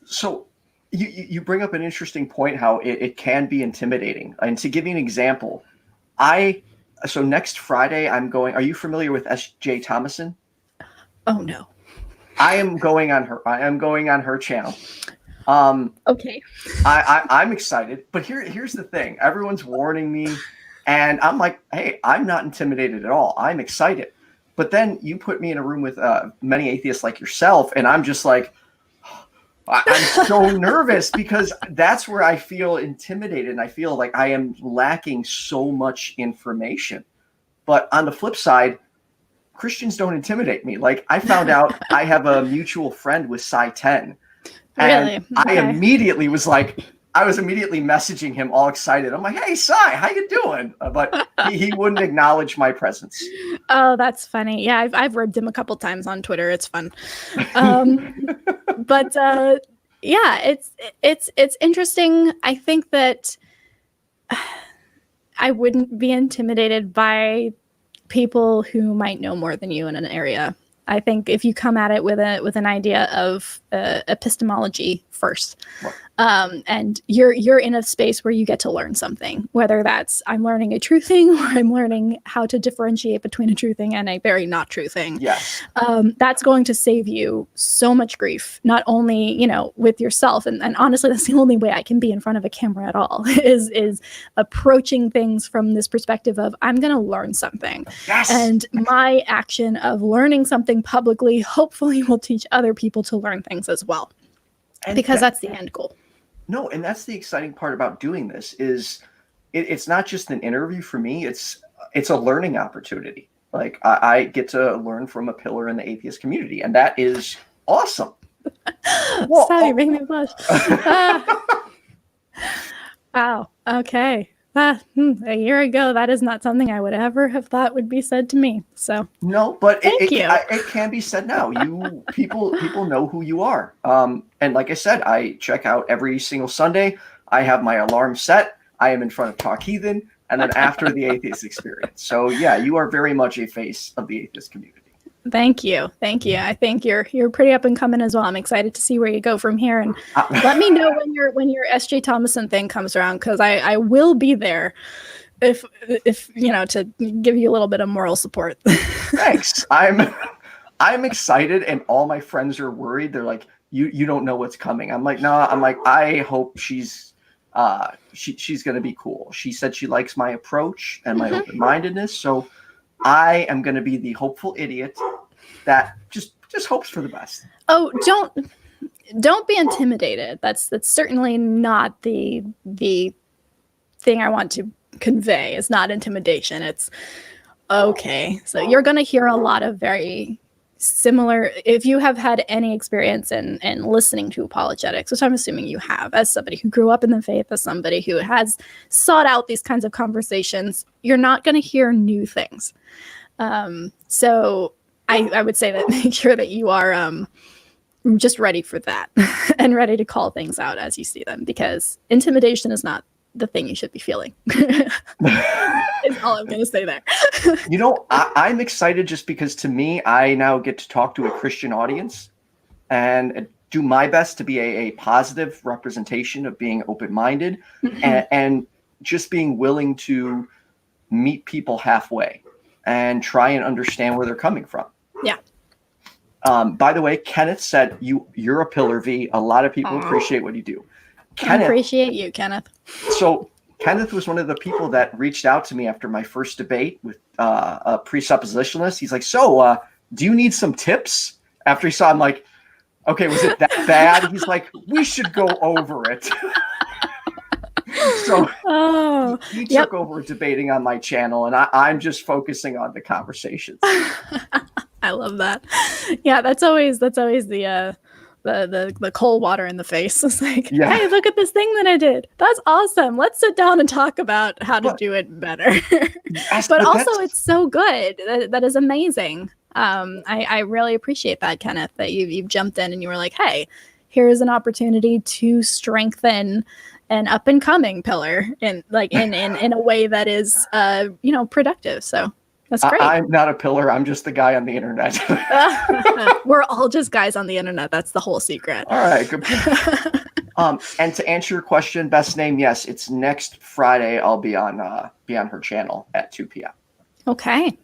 So you bring up an interesting point, how it can be intimidating. And to give you an example, so next Friday I'm going, are you familiar with S.J. Thomason? Oh no. I am going on her channel. Okay. I'm excited, but here's the thing. Everyone's warning me, and I'm like, hey, I'm not intimidated at all. I'm excited. But then you put me in a room with many atheists like yourself, and I'm just like, I'm so nervous, because that's where I feel intimidated, and I feel like I am lacking so much information. But on the flip side, Christians don't intimidate me. Like, I found out I have a mutual friend with Psi 10. And really? Okay. I was immediately messaging him all excited. I'm like, hey, Sai, how you doing? But he wouldn't acknowledge my presence. Oh, that's funny. Yeah, I've ribbed him a couple times on Twitter. It's fun. But yeah, it's interesting. I think that I wouldn't be intimidated by people who might know more than you in an area. I think if you come at it with an idea of epistemology first, and you're in a space where you get to learn something, whether that's I'm learning a true thing or I'm learning how to differentiate between a true thing and a very not true thing. Yes. That's going to save you so much grief, not only, you know, with yourself. And honestly, that's the only way I can be in front of a camera at all is approaching things from this perspective of I'm going to learn something. Yes. And my action of learning something publicly hopefully will teach other people to learn things as well. And because that's the end goal. No, and that's the exciting part about doing this is it's not just an interview for me. It's a learning opportunity. Like I get to learn from a pillar in the atheist community, and that is awesome. Well, sorry, make me blush. Wow. Okay. A year ago, that is not something I would ever have thought would be said to me. So no, but it can be said now. People know who you are. And like I said, I check out every single Sunday. I have my alarm set. I am in front of Talk Heathen, and then after the Atheist Experience. So yeah, you are very much a face of the atheist community. Thank you. I think you're pretty up and coming as well. I'm excited to see where you go from here, and let me know when your S.J. Thomason thing comes around, because I will be there if you know, to give you a little bit of moral support. Thanks. I'm excited, and all my friends are worried. They're like, you don't know what's coming. I'm like, no. I'm like, I hope she's going to be cool. She said she likes my approach and my open-mindedness, so I am going to be the hopeful idiot that just hopes for the best. Oh, don't be intimidated. That's certainly not the thing I want to convey. It's not intimidation. It's okay. So you're going to hear a lot of very similar, if you have had any experience in listening to apologetics, which I'm assuming you have, as somebody who grew up in the faith, as somebody who has sought out these kinds of conversations, you're not going to hear new things. So I would say that make sure that you are just ready for that and ready to call things out as you see them, because intimidation is not the thing you should be feeling. Is all I'm going to say there. You know, I'm excited just because to me, I now get to talk to a Christian audience and do my best to be a positive representation of being open-minded and just being willing to meet people halfway and try and understand where they're coming from. Yeah. By the way, Kenneth said you're a pillar, V. A lot of people appreciate what you do. Kenneth, I appreciate you, Kenneth. So Kenneth was one of the people that reached out to me after my first debate with a presuppositionalist. He's like, so do you need some tips? After he saw, I'm like, okay, was it that bad? He's like, we should go over it. So he took over debating on my channel, and I'm just focusing on the conversations. I love that. Yeah, that's always the cold water in the face. It's like, hey, look at this thing that I did. That's awesome. Let's sit down and talk about how to do it better. Yes, but also, it's so good. That is amazing. I really appreciate that, Kenneth, that you've jumped in and you were like, hey, here is an opportunity to strengthen an up and coming pillar in a way that is productive. So that's great. I'm not a pillar. I'm just the guy on the internet. We're all just guys on the internet. That's the whole secret. All right. Good. And to answer your question, Bestname, yes, it's next Friday. I'll be on her channel at 2 p.m. Okay.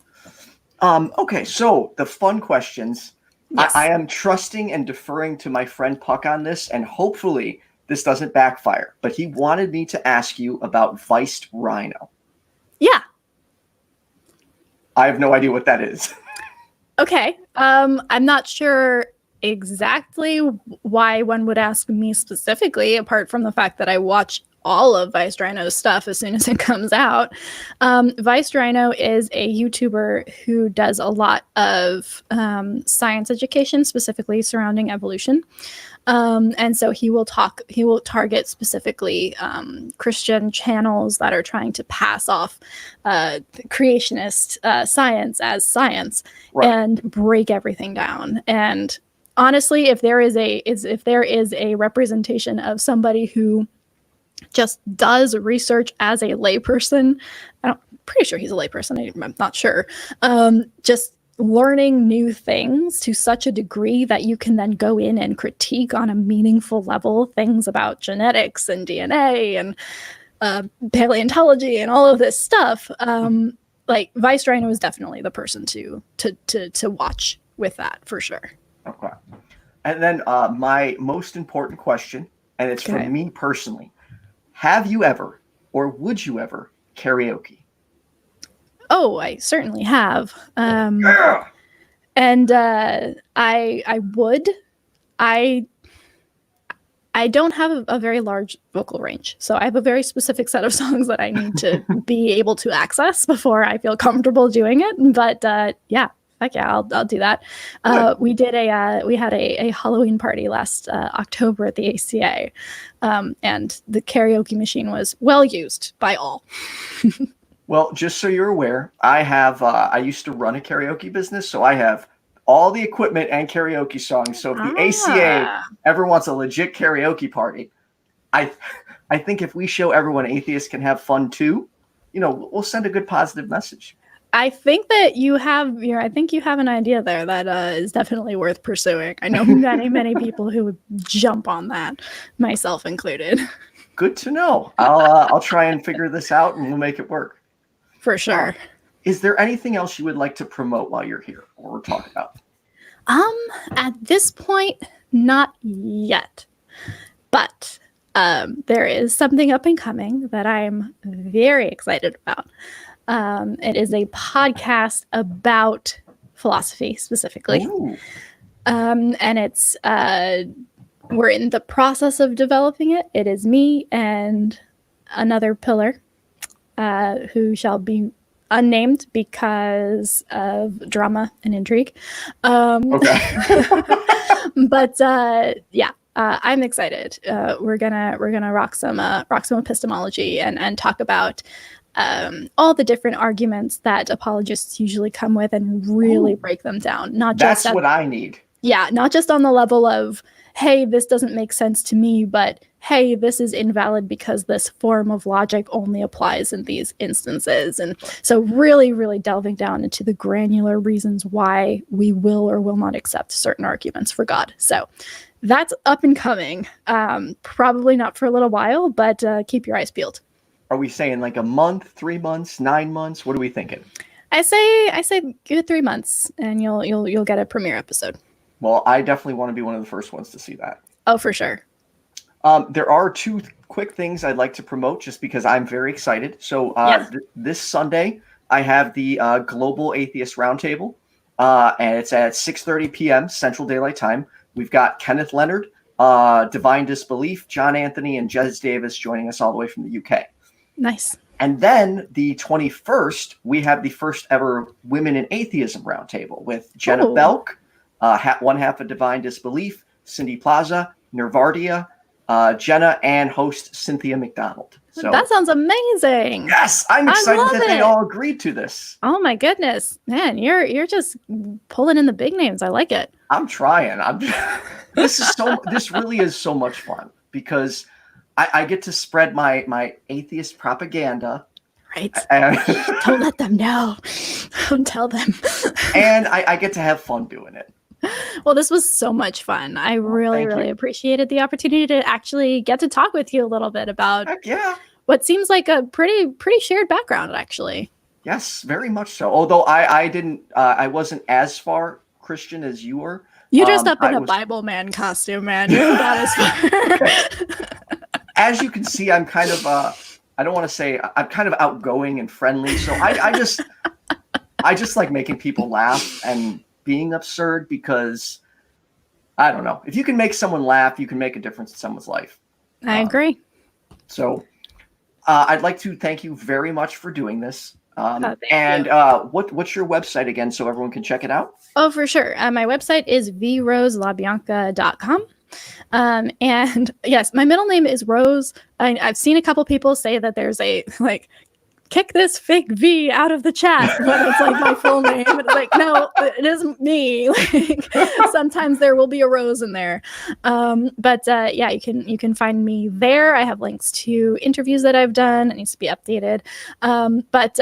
Okay. So the fun questions. Yes. I am trusting and deferring to my friend Puck on this, and hopefully this doesn't backfire. But he wanted me to ask you about viced rhino. Yeah. I have no idea what that is. Okay. I'm not sure exactly why one would ask me specifically, apart from the fact that I watch all of Viced Rhino's stuff as soon as it comes out. Viced Rhino is a YouTuber who does a lot of science education, specifically surrounding evolution. And so he will target specifically Christian channels that are trying to pass off creationist science as science, right, and break everything down. And honestly, if there is a representation of somebody who just does research as a layperson, I'm pretty sure he's a layperson, I'm not sure, just learning new things to such a degree that you can then go in and critique on a meaningful level things about genetics and DNA and paleontology and all of this stuff. Like Vice Rhino is definitely the person to watch with that for sure. Okay. And then my most important question, and it's for me personally. Have you ever, or would you ever, karaoke? Oh, I certainly have. Yeah! And I would. I don't have a very large vocal range, so I have a very specific set of songs that I need to be able to access before I feel comfortable doing it. But yeah, heck yeah, I'll do that. We had a Halloween party last October at the ACA, and the karaoke machine was well used by all. Well, just so you're aware, I used to run a karaoke business, so I have all the equipment and karaoke songs. So if the ACA ever wants a legit karaoke party, I think if we show everyone atheists can have fun too, we'll send a good positive message. I think that you have an idea there that is definitely worth pursuing. I know many people who would jump on that, myself included. Good to know. I'll try and figure this out and we'll make it work. For sure. Is there anything else you would like to promote while you're here or talk about? At this point, not yet. But there is something up and coming that I'm very excited about. It is a podcast about philosophy specifically. And it's we're in the process of developing it. It is me and another pillar who shall be unnamed because of drama and intrigue. Okay. But yeah, I'm excited. We're gonna rock some epistemology and talk about all the different arguments that apologists usually come with and really break them down. That's what I need. Yeah, not just on the level of, hey, this doesn't make sense to me, but hey, this is invalid because this form of logic only applies in these instances. And so really, really delving down into the granular reasons why we will or will not accept certain arguments for God. So that's up and coming. Probably not for a little while, but keep your eyes peeled. Are we saying like a month, 3 months, 9 months? What are we thinking? I say give it 3 months and you'll get a premiere episode. Well, I definitely want to be one of the first ones to see that. Oh, for sure. There are 2 quick things I'd like to promote just because I'm very excited. So this Sunday, I have the Global Atheist Roundtable, and it's at 6:30 p.m. Central Daylight Time. We've got Kenneth Leonard, Divine Disbelief, John Anthony, and Jez Davis joining us all the way from the UK. Nice. And then the 21st, we have the first ever Women in Atheism Roundtable with Jenna Belk, one half of Divine Disbelief, Cindy PLAZA, Nervardia, Jenna, and host Cynthia McDonald. So that sounds amazing. Yes, I'm excited that they all agreed to this. Oh my goodness, man, you're just pulling in the big names. I like it. I'm trying. This really is so much fun because I get to spread my atheist propaganda. Right. Don't let them know. Don't tell them. And I get to have fun doing it. Well, this was so much fun. I really appreciated the opportunity to actually get to talk with you a little bit about what seems like a pretty shared background, actually. Yes, very much so. Although I wasn't as far Christian as you were. You dressed up in a Bible man costume, man. You're about as far. As you can see, I'm kind of I don't want to say I'm kind of outgoing and friendly. So I just like making people laugh and being absurd because I don't know. If you can make someone laugh, you can make a difference in someone's life. I agree. So I'd like to thank you very much for doing this. What's your website again so everyone can check it out? Oh, for sure. My website is vroselabianca.com. And yes, my middle name is Rose. I've seen a couple people say that there's a kick this fake V out of the chat when it's like my full name. It's like, no, it isn't me. Like, sometimes there will be a rose in there. But yeah, you can find me there. I have links to interviews that I've done. It needs to be updated. But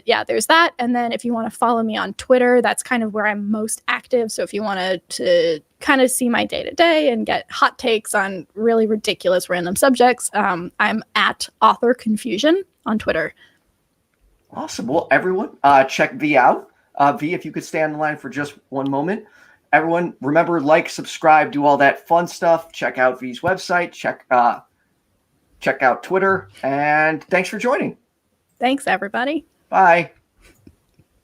yeah, there's that. And then if you want to follow me on Twitter, that's kind of where I'm most active. So if you want to kind of see my day-to-day and get hot takes on really ridiculous random subjects, I'm at Author Confusion on Twitter. Awesome. Well, everyone, check V out. V, if you could stay on the line for just one moment. Everyone, remember, like, subscribe, do all that fun stuff. Check out V's website. Check out Twitter. And thanks for joining. Thanks, everybody. Bye.